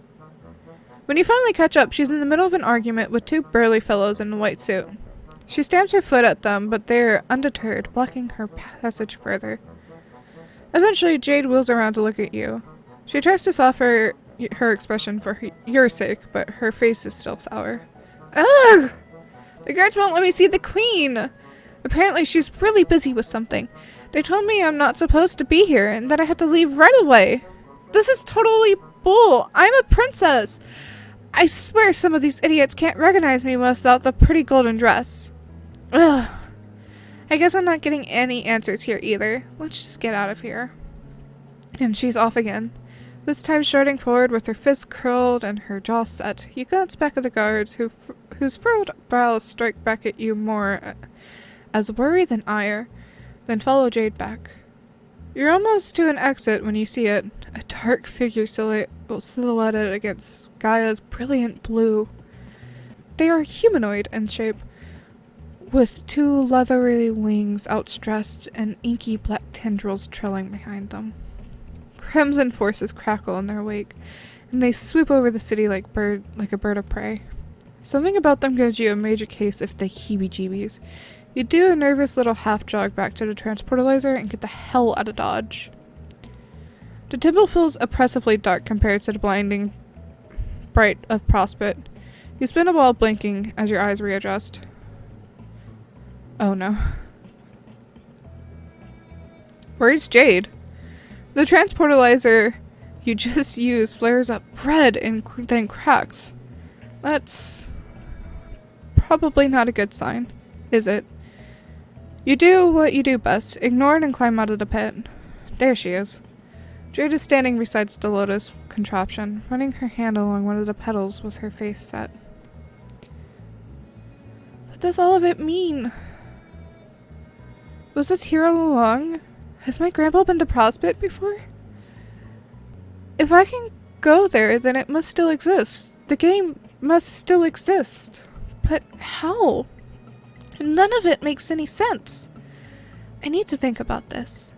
When you finally catch up, she's in the middle of an argument with two burly fellows in a white suit. She stamps her foot at them, but they're undeterred, blocking her passage further. Eventually, Jade wheels around to look at you. She tries to soften her expression for your sake, but her face is still sour. Ugh! The guards won't let me see the queen! Apparently, she's really busy with something. They told me I'm not supposed to be here, and that I have to leave right away. This is totally bull! I'm a princess! I swear some of these idiots can't recognize me without the pretty golden dress. Ugh. I guess I'm not getting any answers here either. Let's just get out of here. And she's off again. This time striding forward with her fists curled and her jaw set. You glance back at the guards whose furrowed brows strike back at you more as worry than ire, then follow Jade back. You're almost to an exit when you see it. A dark figure silhouetted against Gaia's brilliant blue. They are humanoid in shape, with two leathery wings outstretched and inky black tendrils trailing behind them. Crimson forces crackle in their wake, and they swoop over the city like a bird of prey. Something about them gives you a major case of the heebie-jeebies. You do a nervous little half-jog back to the transportalizer and get the hell out of Dodge. The temple feels oppressively dark compared to the blinding bright of Prospect. You spin a while blinking as your eyes readjust. Oh no. Where's Jade? The transportalizer you just used flares up red and then cracks. Let's probably not a good sign, is it? You do what you do best, ignore it and climb out of the pit. There she is. Jade is standing beside the lotus contraption, running her hand along one of the petals with her face set. What does all of it mean? Was this here all along? Has my grandpa been to Prospect before? If I can go there, then it must still exist. The game must still exist. But how? None of it makes any sense. I need to think about this.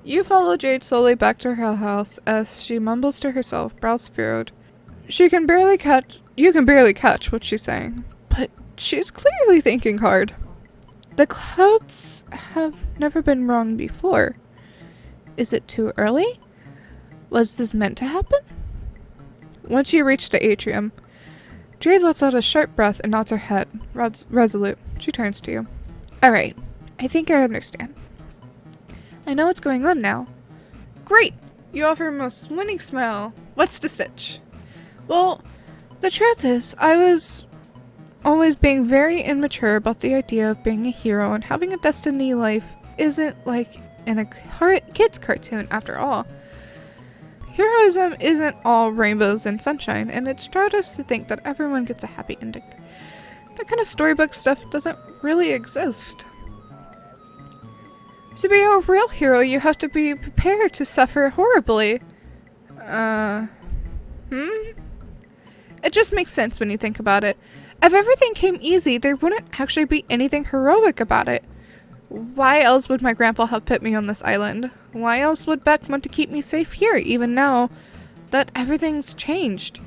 You follow Jade slowly back to her house as she mumbles to herself, brows furrowed. You can barely catch what she's saying, but she's clearly thinking hard. The clouds have never been wrong before. Is it too early? Was this meant to happen? Once you reach the atrium, Jade lets out a sharp breath and nods her head, resolute. She turns to you. Alright, I think I understand. I know what's going on now. Great! You offer a most winning smile. What's the stitch? Well, the truth is, I was always being very immature about the idea of being a hero, and having a destiny life isn't like in a kid's cartoon after all. Heroism isn't all rainbows and sunshine, and it's taught us to think that everyone gets a happy ending. That kind of storybook stuff doesn't really exist. To be a real hero, you have to be prepared to suffer horribly. It just makes sense when you think about it. If everything came easy, there wouldn't actually be anything heroic about it. Why else would my grandpa have put me on this island? Why else would Beck want to keep me safe here, even now that everything's changed?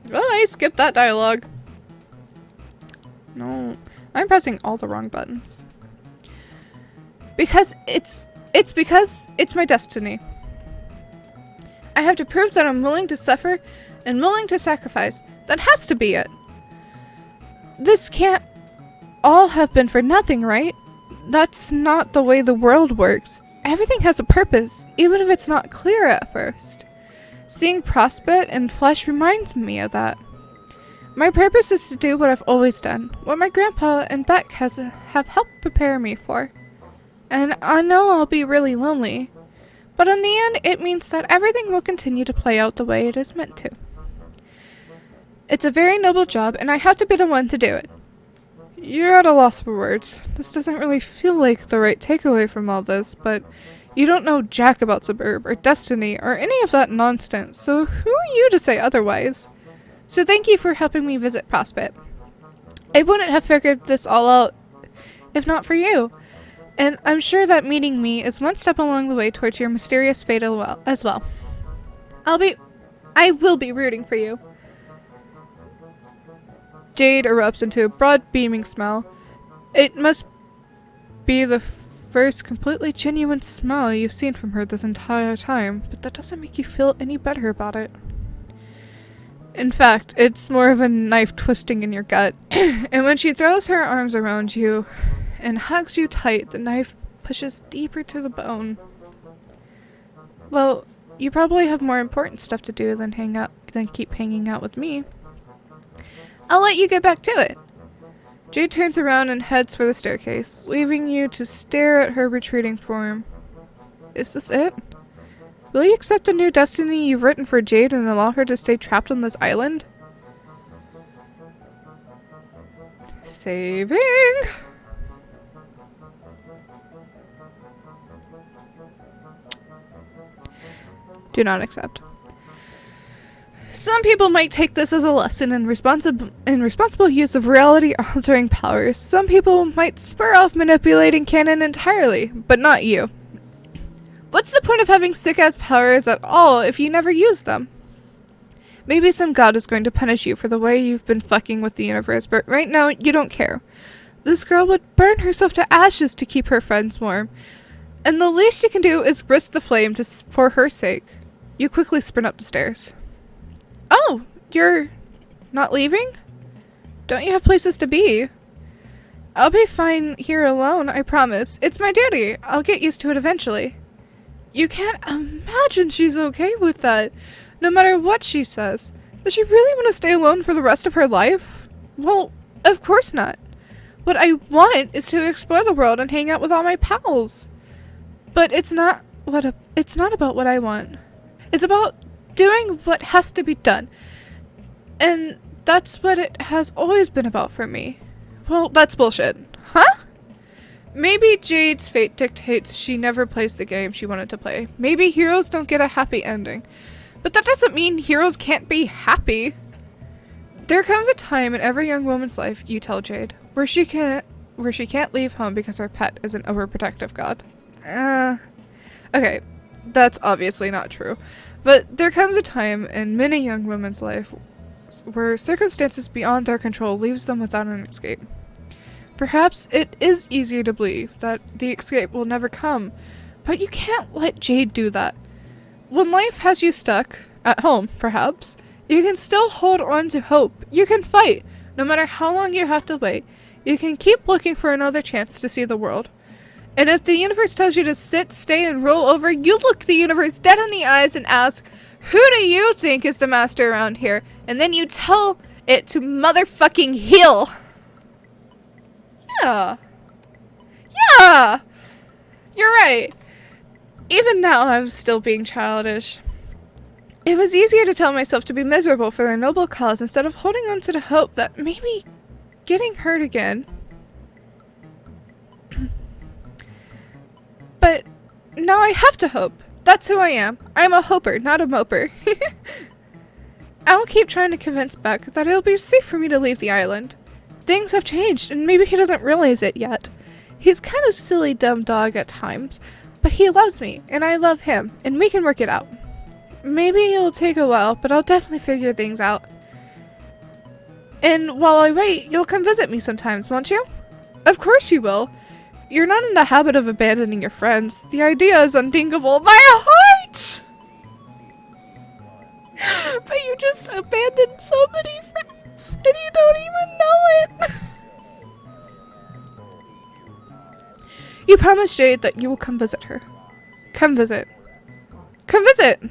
Well, I skipped that dialogue. No, I'm pressing all the wrong buttons. Because it's my destiny. I have to prove that I'm willing to suffer and willing to sacrifice. That has to be it. This can't all have been for nothing, right? That's not the way the world works. Everything has a purpose, even if it's not clear at first. Seeing Prospect and Flesh reminds me of that. My purpose is to do what I've always done, what my grandpa and Beck have helped prepare me for. And I know I'll be really lonely, but in the end, it means that everything will continue to play out the way it is meant to. It's a very noble job, and I have to be the one to do it. You're at a loss for words. This doesn't really feel like the right takeaway from all this, but you don't know jack about Suburb or Destiny or any of that nonsense, so who are you to say otherwise? So thank you for helping me visit Prospect. I wouldn't have figured this all out if not for you. And I'm sure that meeting me is one step along the way towards your mysterious fate as well. I will be rooting for you. Jade erupts into a broad, beaming smile. It must be the first completely genuine smile you've seen from her this entire time, but that doesn't make you feel any better about it. In fact, it's more of a knife twisting in your gut. And when she throws her arms around you and hugs you tight, the knife pushes deeper to the bone. Well, you probably have more important stuff to do than keep hanging out with me. I'll let you get back to it. Jade turns around and heads for the staircase, leaving you to stare at her retreating form. Is this it? Will you accept the new destiny you've written for Jade and allow her to stay trapped on this island? Saving! Do not accept. Some people might take this as a lesson in responsible use of reality-altering powers. Some people might spur off manipulating canon entirely, but not you. What's the point of having sick-ass powers at all if you never use them? Maybe some god is going to punish you for the way you've been fucking with the universe, but right now, you don't care. This girl would burn herself to ashes to keep her friends warm, and the least you can do is risk the flame for her sake. You quickly sprint up the stairs. Oh, you're not leaving? Don't you have places to be? I'll be fine here alone, I promise. It's my duty. I'll get used to it eventually. You can't imagine she's okay with that, no matter what she says. Does she really want to stay alone for the rest of her life? Well, of course not. What I want is to explore the world and hang out with all my pals. But it's not about what I want. It's about doing what has to be done. And that's what it has always been about for me. Well, that's bullshit. Huh? Maybe Jade's fate dictates she never plays the game she wanted to play. Maybe heroes don't get a happy ending. But that doesn't mean heroes can't be happy. There comes a time in every young woman's life, you tell Jade, where she can't leave home because her pet is an overprotective god. Okay, that's obviously not true. But there comes a time in many young women's life where circumstances beyond their control leaves them without an escape. Perhaps it is easier to believe that the escape will never come, but you can't let Jade do that. When life has you stuck, at home perhaps, you can still hold on to hope. You can fight, no matter how long you have to wait. You can keep looking for another chance to see the world. And if the universe tells you to sit, stay, and roll over, you look the universe dead in the eyes and ask, who do you think is the master around here? And then you tell it to motherfucking heal. Yeah. Yeah! You're right. Even now, I'm still being childish. It was easier to tell myself to be miserable for a noble cause instead of holding on to the hope that maybe getting hurt again. But now I have to hope. That's who I am. I'm a hoper, not a moper. I'll keep trying to convince Beck that it'll be safe for me to leave the island. Things have changed, and maybe he doesn't realize it yet. He's kind of silly, dumb dog at times, but he loves me, and I love him, and we can work it out. Maybe it'll take a while, but I'll definitely figure things out. And while I wait, you'll come visit me sometimes, won't you? Of course you will. You're not in the habit of abandoning your friends. The idea is unthinkable. My heart! But you just abandoned so many friends, and you don't even know it! You promised Jade that you will come visit her. Come visit. Come visit!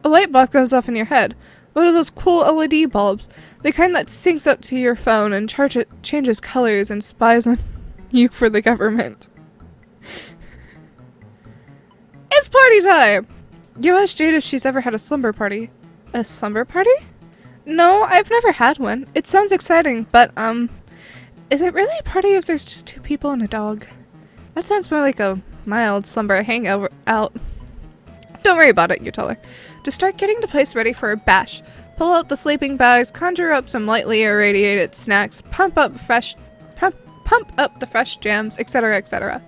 A light bulb goes off in your head. One of those cool LED bulbs. The kind that syncs up to your phone and changes colors and spies on you for the government. It's party time! You asked Jade if she's ever had a slumber party. A slumber party? No, I've never had one. It sounds exciting, but, is it really a party if there's just two people and a dog? That sounds more like a mild slumber hangout. Don't worry about it, you tell her. Just start getting the place ready for a bash. Pull out the sleeping bags, conjure up some lightly irradiated snacks, pump up the fresh jams, etc., etc.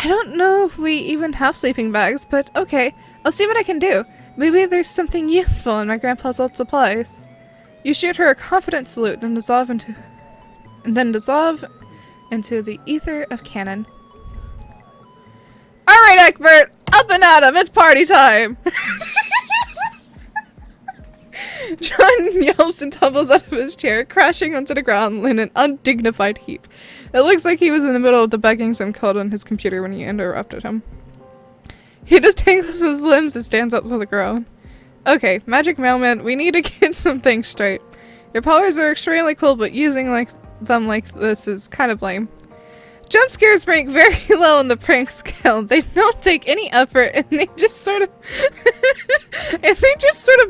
I don't know if we even have sleeping bags, but okay, I'll see what I can do. Maybe there's something useful in my grandpa's old supplies. You shoot her a confident salute and then dissolve into the ether of cannon. Alright, Egbert! Up and at 'em! It's party time! John yelps and tumbles out of his chair, crashing onto the ground in an undignified heap. It looks like he was in the middle of debugging some code on his computer when you interrupted him. He detangles his limbs and stands up with a groan. Okay, Magic Mailman, we need to get some things straight. Your powers are extremely cool, but using them like this is kind of lame. Jump scares rank very low on the prank scale. They don't take any effort, and they just sort of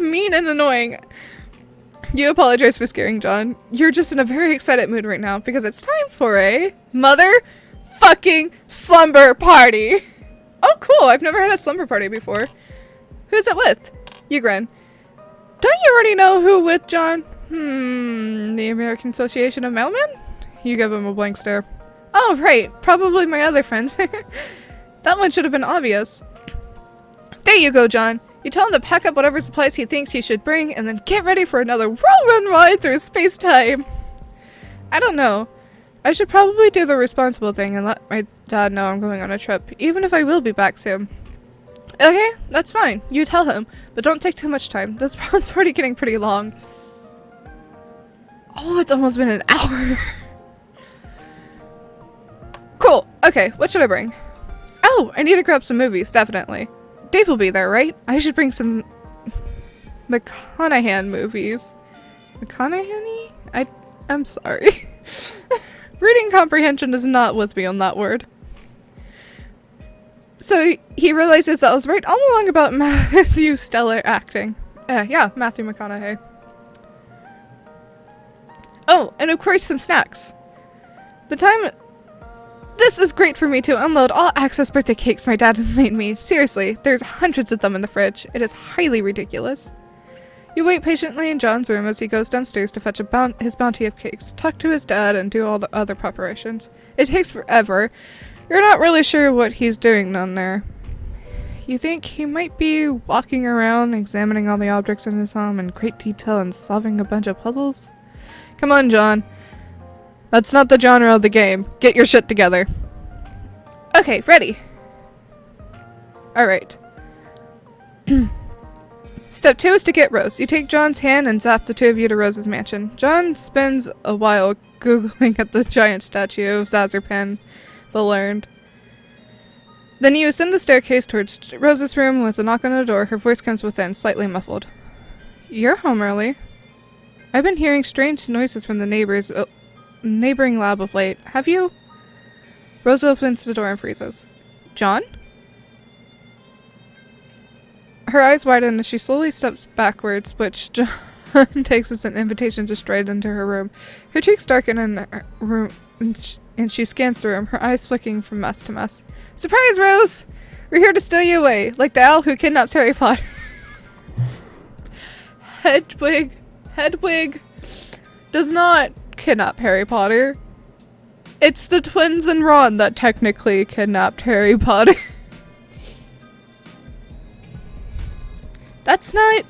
mean and annoying. You apologize for scaring John. You're just in a very excited mood right now because it's time for a motherfucking slumber party. Oh, cool! I've never had a slumber party before. Who's it with? You grin. Don't you already know who with, John? The American Association of Mailmen? You give him a blank stare. Oh, right. Probably my other friends. That one should have been obvious. There you go, John. You tell him to pack up whatever supplies he thinks he should bring, and then get ready for another whirlwind ride through space-time. I don't know. I should probably do the responsible thing and let my dad know I'm going on a trip, even if I will be back soon. Okay, that's fine. You tell him, but don't take too much time. This round's already getting pretty long. Oh, it's almost been an hour. Cool. Okay, what should I bring? Oh, I need to grab some movies, definitely. Dave will be there, right? I should bring some McConaughey movies. McConaughey? I'm sorry. Reading comprehension is not with me on that word. So he realizes that I was right all along about Matthew stellar acting. Yeah, Matthew McConaughey. Oh, and of course some snacks. This is great for me to unload all access birthday cakes my dad has made me. Seriously, there's hundreds of them in the fridge. It is highly ridiculous. You wait patiently in John's room as he goes downstairs to fetch his bounty of cakes, talk to his dad, and do all the other preparations. It takes forever. You're not really sure what he's doing down there. You think he might be walking around, examining all the objects in his home in great detail and solving a bunch of puzzles? Come on, John. That's not the genre of the game. Get your shit together. Okay, ready. Alright. Step 2 is to get Rose. You take John's hand and zap the two of you to Rose's mansion. John spends a while googling at the giant statue of Zazarpan, the Learned. Then you ascend the staircase towards Rose's room with a knock on the door. Her voice comes within, slightly muffled. You're home early. I've been hearing strange noises from the neighboring lab of late. Have you? Rose opens the door and freezes. John? Her eyes widen as she slowly steps backwards, which John takes as an invitation to stride into her room. Her cheeks darken in her room, and she scans the room, her eyes flicking from mess to mess. Surprise, Rose! We're here to steal you away, like the owl who kidnaps Harry Potter. Hedwig does not kidnap Harry Potter. It's the twins and Ron that technically kidnapped Harry Potter. That's not...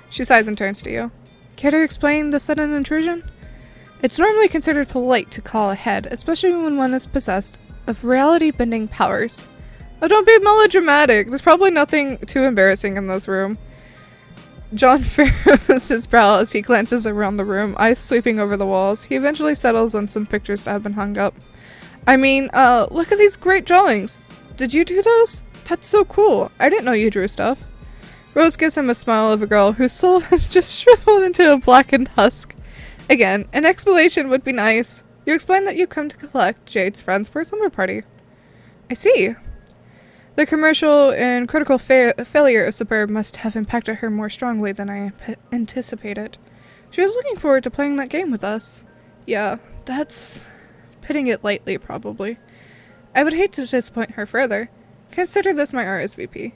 She sighs and turns to you. Care to explain the sudden intrusion? It's normally considered polite to call ahead, especially when one is possessed of reality-bending powers. Oh, don't be melodramatic. There's probably nothing too embarrassing in this room. John furrows his brow as he glances around the room, eyes sweeping over the walls. He eventually settles on some pictures that have been hung up. I mean, look at these great drawings. Did you do those? That's so cool. I didn't know you drew stuff. Rose gives him a smile of a girl whose soul has just shriveled into a blackened husk. Again, an explanation would be nice. You explain that you come to collect Jade's friends for a summer party. I see. The commercial and critical failure of Suburb must have impacted her more strongly than I anticipated. She was looking forward to playing that game with us. Yeah, that's putting it lightly, probably. I would hate to disappoint her further. Consider this my RSVP.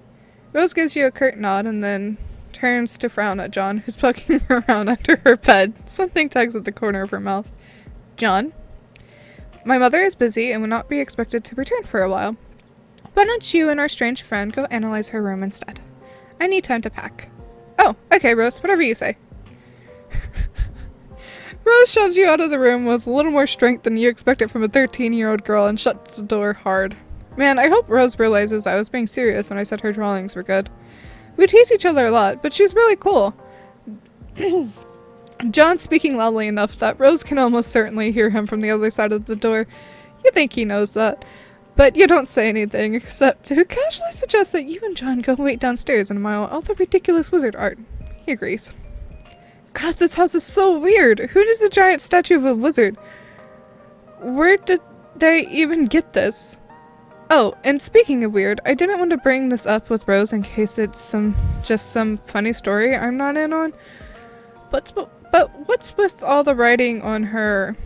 Rose gives you a curt nod and then turns to frown at John, who's poking around under her bed. Something tugs at the corner of her mouth. John? My mother is busy and will not be expected to return for a while. Why don't you and our strange friend go analyze her room instead? I need time to pack. Oh, okay, Rose, whatever you say. Rose shoves you out of the room with a little more strength than you expected from a 13-year-old girl and shuts the door hard. Man, I hope Rose realizes I was being serious when I said her drawings were good. We tease each other a lot, but she's really cool. John's speaking loudly enough that Rose can almost certainly hear him from the other side of the door. You think he knows that, but you don't say anything except to casually suggest that you and John go wait downstairs and admire all the ridiculous wizard art. He agrees. God, this house is so weird. Who is a giant statue of a wizard? Where did they even get this? Oh, and speaking of weird, I didn't want to bring this up with Rose in case it's just some funny story I'm not in on. But what's with all the writing on her?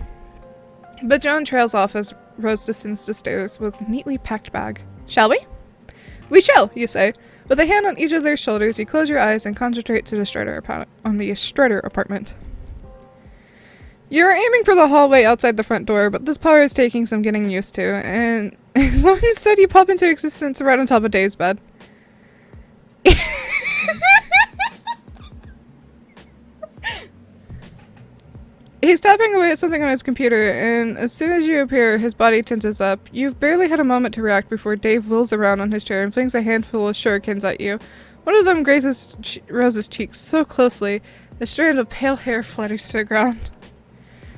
But John trails off as Rose descends the stairs with a neatly packed bag. Shall we? We shall, you say. With a hand on each of their shoulders, you close your eyes and concentrate to the Strider apartment. You're aiming for the hallway outside the front door, but this power is taking some getting used to, and so instead you pop into existence right on top of Dave's bed. He's tapping away at something on his computer, and as soon as you appear, his body tenses up. You've barely had a moment to react before Dave wheels around on his chair and flings a handful of shurikens at you. One of them grazes Rose's cheeks so closely, a strand of pale hair flutters to the ground.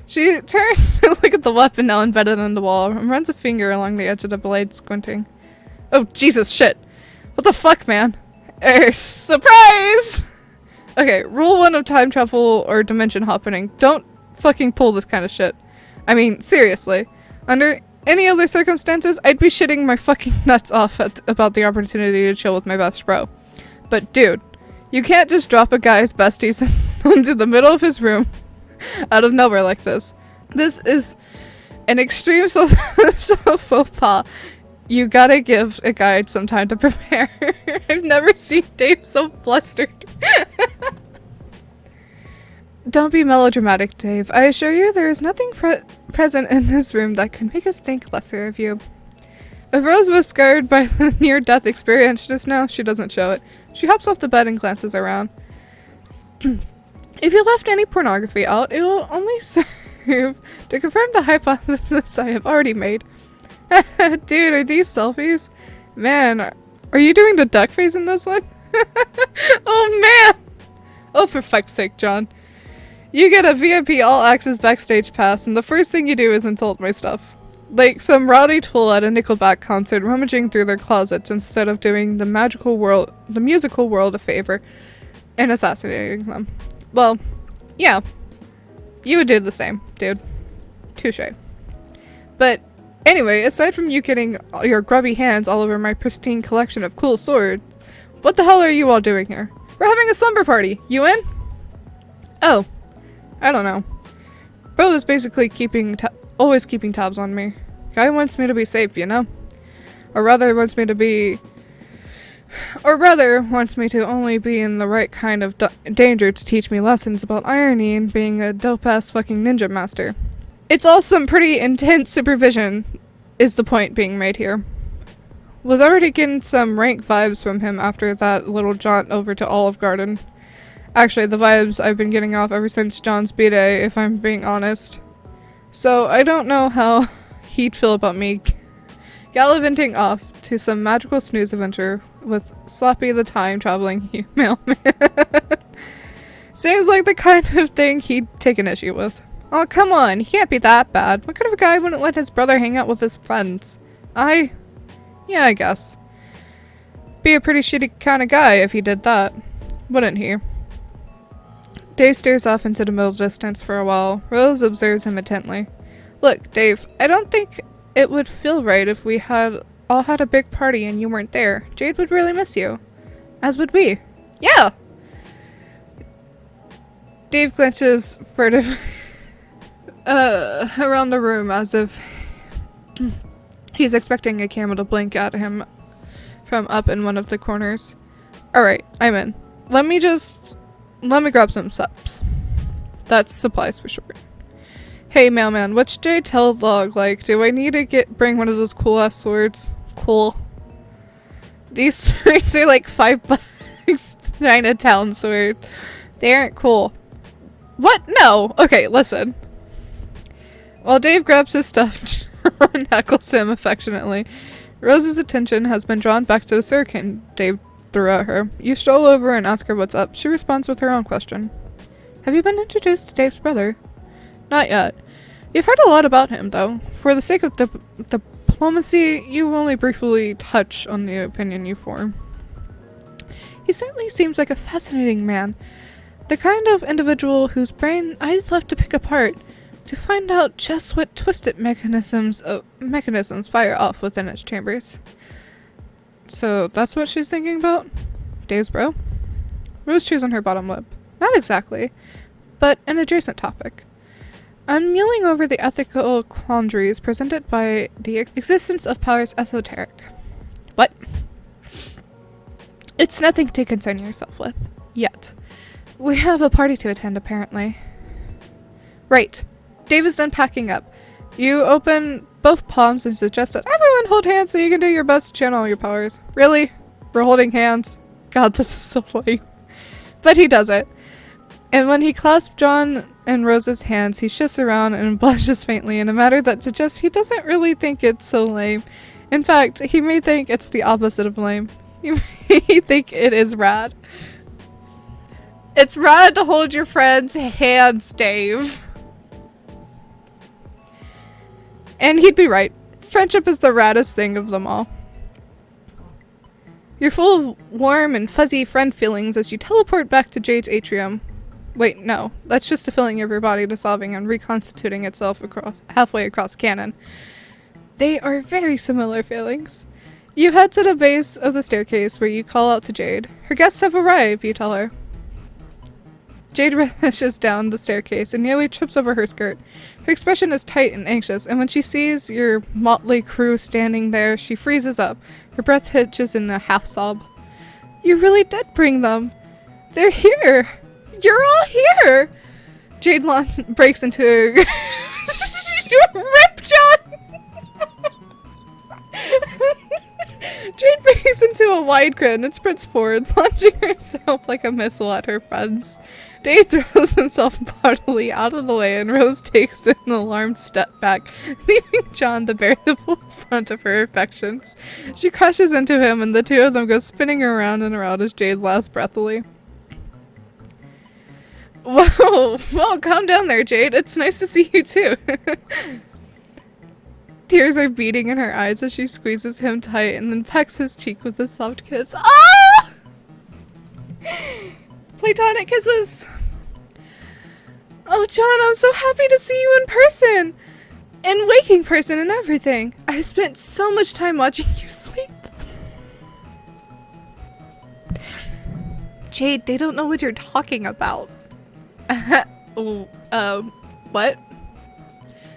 She turns to look at the weapon now embedded in the wall and runs a finger along the edge of the blade, squinting. Oh, Jesus, shit. What the fuck, man? Surprise! Okay, rule 1 of time travel or dimension hopping. Don't fucking pull this kind of shit. I mean, seriously. Under any other circumstances, I'd be shitting my fucking nuts off about the opportunity to chill with my best bro. But dude, you can't just drop a guy's besties into the middle of his room out of nowhere like this. This is an extreme social faux pas. You gotta give a guy some time to prepare. I've never seen Dave so flustered. Don't be melodramatic, Dave. I assure you there is nothing present in this room that can make us think lesser of you. If Rose was scarred by the near-death experience just now, she doesn't show it. She hops off the bed and glances around. If you left any pornography out, it will only serve to confirm the hypothesis I have already made. Dude, are these selfies? Man, are you doing the duck face in this one? Oh man! Oh, for fuck's sake, John. You get a VIP all-access backstage pass, and the first thing you do is insult my stuff. Like some rowdy tool at a Nickelback concert rummaging through their closets instead of doing the musical world a favor and assassinating them. Well, yeah. You would do the same, dude. Touché. But anyway, aside from you getting your grubby hands all over my pristine collection of cool swords, what the hell are you all doing here? We're having a slumber party. You in? Oh. I don't know. Bro is basically always keeping tabs on me. Guy wants me to be safe, you know? Or rather wants me to only be in the right kind of danger to teach me lessons about irony and being a dope-ass fucking ninja master. It's all some pretty intense supervision, is the point being made here. Was already getting some rank vibes from him after that little jaunt over to Olive Garden. Actually, the vibes I've been getting off ever since John's B-Day, if I'm being honest. So, I don't know how he'd feel about me gallivanting off to some magical snooze adventure with Slappy the time-traveling mailman. Seems like the kind of thing he'd take an issue with. Oh, come on, he can't be that bad. What kind of a guy wouldn't let his brother hang out with his friends? Yeah, I guess. Be a pretty shitty kind of guy if he did that, wouldn't he? Dave stares off into the middle distance for a while. Rose observes him intently. Look, Dave, I don't think it would feel right if we all had a big party and you weren't there. Jade would really miss you. As would we. Yeah! Dave glances furtively around the room as if he's expecting a camera to blink at him from up in one of the corners. Alright, I'm in. Let me grab some subs. That's supplies for sure. Hey mailman, what's Jade tell log like? Do I need to bring one of those cool ass swords? Cool. These swords are like $5 Chinatown sword. They aren't cool. What? No! Okay, listen. While Dave grabs his stuff, John heckles him affectionately. Rose's attention has been drawn back to the sirkin Dave threw at her. You stroll over and ask her what's up. She responds with her own question. Have you been introduced to Dave's brother? Not yet. You've heard a lot about him, though. For the sake of diplomacy, you only briefly touch on the opinion you form. He certainly seems like a fascinating man. The kind of individual whose brain I'd love to pick apart to find out just what twisted mechanisms fire off within its chambers. So that's what she's thinking about? Dave's bro? Rose chews on her bottom lip. Not exactly, but an adjacent topic. I'm mulling over the ethical quandaries presented by the existence of powers esoteric. What? It's nothing to concern yourself with. Yet. We have a party to attend, apparently. Right. Dave is done packing up. You open both palms and suggest that everyone hold hands so you can do your best to channel your powers. Really? We're holding hands? God, this is so lame. But he does it. And when he clasps John and Rose's hands, he shifts around and blushes faintly in a manner that suggests he doesn't really think it's so lame. In fact, he may think it's the opposite of lame. He may think it is rad. It's rad to hold your friend's hands, Dave. And he'd be right. Friendship is the raddest thing of them all. You're full of warm and fuzzy friend feelings as you teleport back to Jade's atrium. Wait, no. That's just a feeling of your body dissolving and reconstituting itself halfway across canon. They are very similar feelings. You head to the base of the staircase where you call out to Jade. Her guests have arrived, you tell her. Jade rushes down the staircase and nearly trips over her skirt. Her expression is tight and anxious, and when she sees your motley crew standing there, she freezes up. Her breath hitches in a half-sob. You really did bring them. They're here. You're all here. Jade breaks into a... Rip, John! Jade breaks into a wide grin and sprints forward, launching herself like a missile at her friends. Dave throws himself bodily out of the way and Rose takes an alarmed step back, leaving John to bear the full front of her affections. She crashes into him and the two of them go spinning around and around as Jade laughs breathily. Whoa, calm down there, Jade. It's nice to see you too. Tears are beating in her eyes as she squeezes him tight and then pecks his cheek with a soft kiss. Ah! Platonic kisses! Oh, John, I'm so happy to see you in person! In waking person and everything. I spent so much time watching you sleep. Jade, they don't know what you're talking about. What?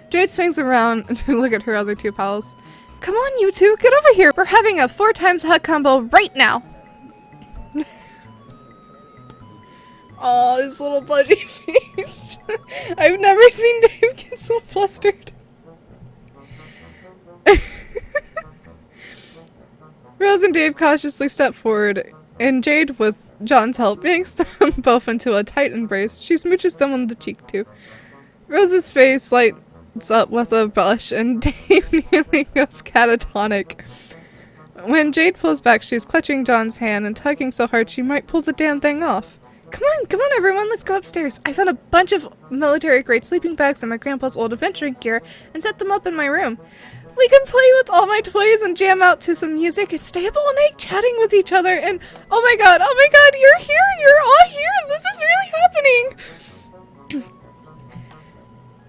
Jade swings around to look at her other two pals. Come on, you two, get over here. We're having a 4 times hug combo right now. Oh, his little pudgy face. I've never seen Dave get so flustered. Rose and Dave cautiously step forward, and Jade, with John's help, yanks them both into a tight embrace. She smooches them on the cheek, too. Rose's face lights up with a blush, and Dave nearly goes catatonic. When Jade pulls back, she's clutching John's hand and tugging so hard she might pull the damn thing off. Come on, everyone, let's go upstairs. I found a bunch of military-grade sleeping bags and my grandpa's old adventuring gear and set them up in my room. We can play with all my toys and jam out to some music and stay up all night chatting with each other and oh my god, you're here, you're all here, this is really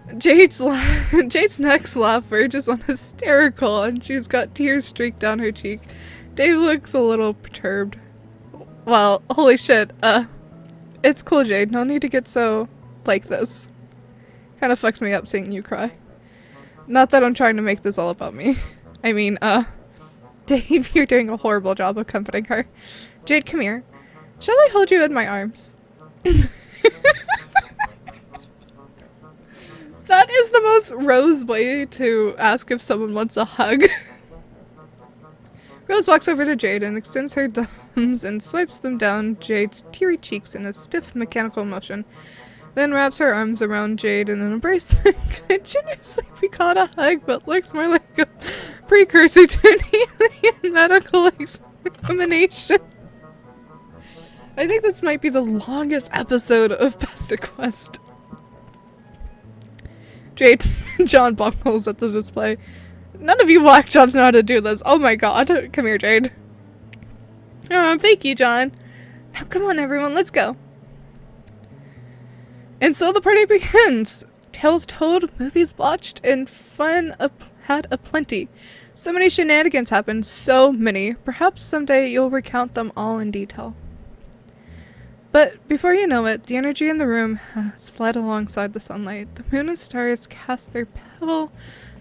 happening! Jade's next laugh verges on hysterical and she's got tears streaked down her cheek. Dave looks a little perturbed. Well, holy shit, it's cool, Jade, no need to get so like this. Kinda fucks me up seeing you cry. Not that I'm trying to make this all about me. I mean, Dave, you're doing a horrible job of comforting her. Jade, come here. Shall I hold you in my arms? That is the most Rose way to ask if someone wants a hug. Rose walks over to Jade and extends her thumbs and swipes them down Jade's teary cheeks in a stiff mechanical motion. Then wraps her arms around Jade in an embrace that could generously be called a hug, but looks more like a precursor to an alien medical examination. I think this might be the longest episode of Pesterquest. Jade John buckles at the display. None of you black jobs know how to do this. Oh my god. Come here, Jade. Oh, thank you, John. Now come on, everyone, let's go. And so the party begins. Tales told, movies watched, and fun had aplenty. So many shenanigans happened, so many. Perhaps someday you'll recount them all in detail. But before you know it, the energy in the room has fled alongside the sunlight. The moon and stars cast their pale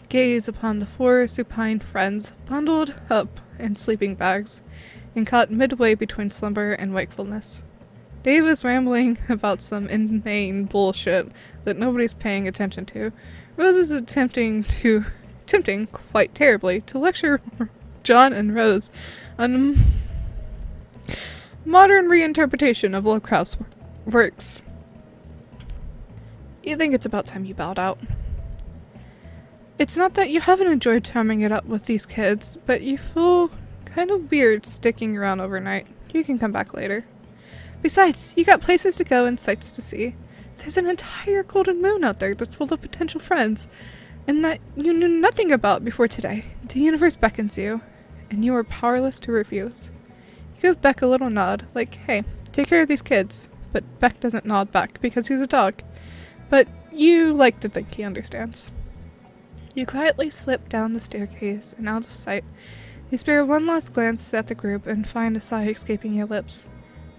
gaze upon the 4 supine friends, bundled up in sleeping bags, and caught midway between slumber and wakefulness. Dave is rambling about some inane bullshit that nobody's paying attention to. Rose is attempting quite terribly to lecture John and Rose on modern reinterpretation of Lovecraft's works. You think it's about time you bowed out. It's not that you haven't enjoyed charming it up with these kids, but you feel kind of weird sticking around overnight. You can come back later. Besides, you got places to go and sights to see. There's an entire golden moon out there that's full of potential friends, and that you knew nothing about before today. The universe beckons you, and you are powerless to refuse. You give Beck a little nod, like, hey, take care of these kids. But Beck doesn't nod back because he's a dog. But you like to think he understands. You quietly slip down the staircase and out of sight. You spare one last glance at the group and find a sigh escaping your lips.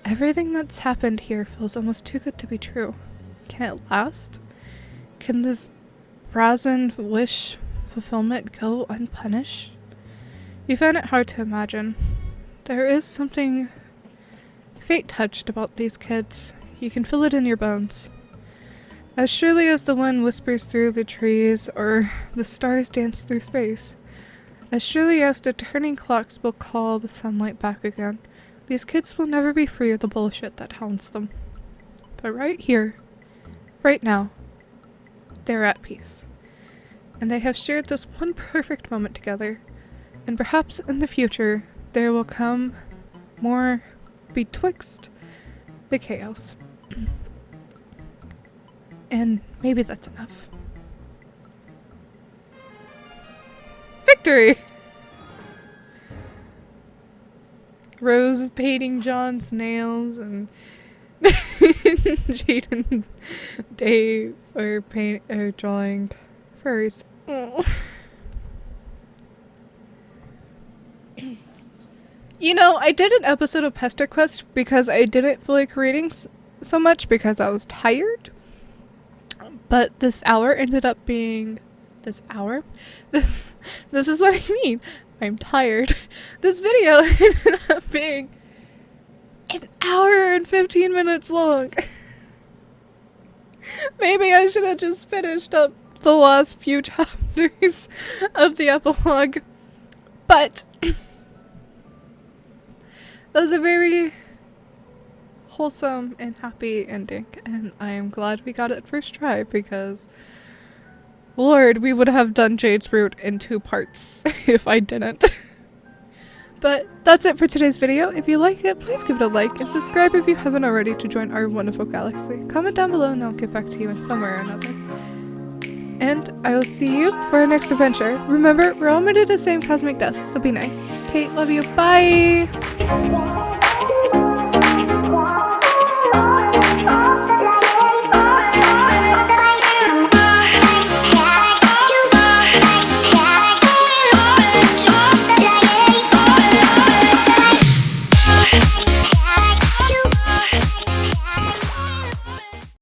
Everything that's happened here feels almost too good to be true. Can it last? Can this brazen wish fulfillment go unpunished? You find it hard to imagine. There is something fate-touched about these kids. You can feel it in your bones. As surely as the wind whispers through the trees or the stars dance through space, as surely as the turning clocks will call the sunlight back again, these kids will never be free of the bullshit that haunts them. But right here, right now, they're at peace. And they have shared this one perfect moment together. And perhaps in the future, there will come more betwixt the chaos. And maybe that's enough. Victory! Rose is painting John's nails, and Jade and Dave are drawing furries. Oh. You know, I did an episode of Pesterquest because I didn't feel like reading so much because I was tired. But this hour ended up being... This hour? This is what I mean. I'm tired. This video ended up being an hour and 15 minutes long. Maybe I should have just finished up the last few chapters of the epilogue. But that was a very wholesome and happy ending, and I am glad we got it first try because, Lord, we would have done Jade's Root in 2 parts if I didn't. But that's it for today's video. If you liked it, please give it a like and subscribe if you haven't already to join our wonderful galaxy. Comment down below and I'll get back to you in some way or another. And I will see you for our next adventure. Remember, we're all made of the same cosmic dust, so be nice. Kate, love you. Bye!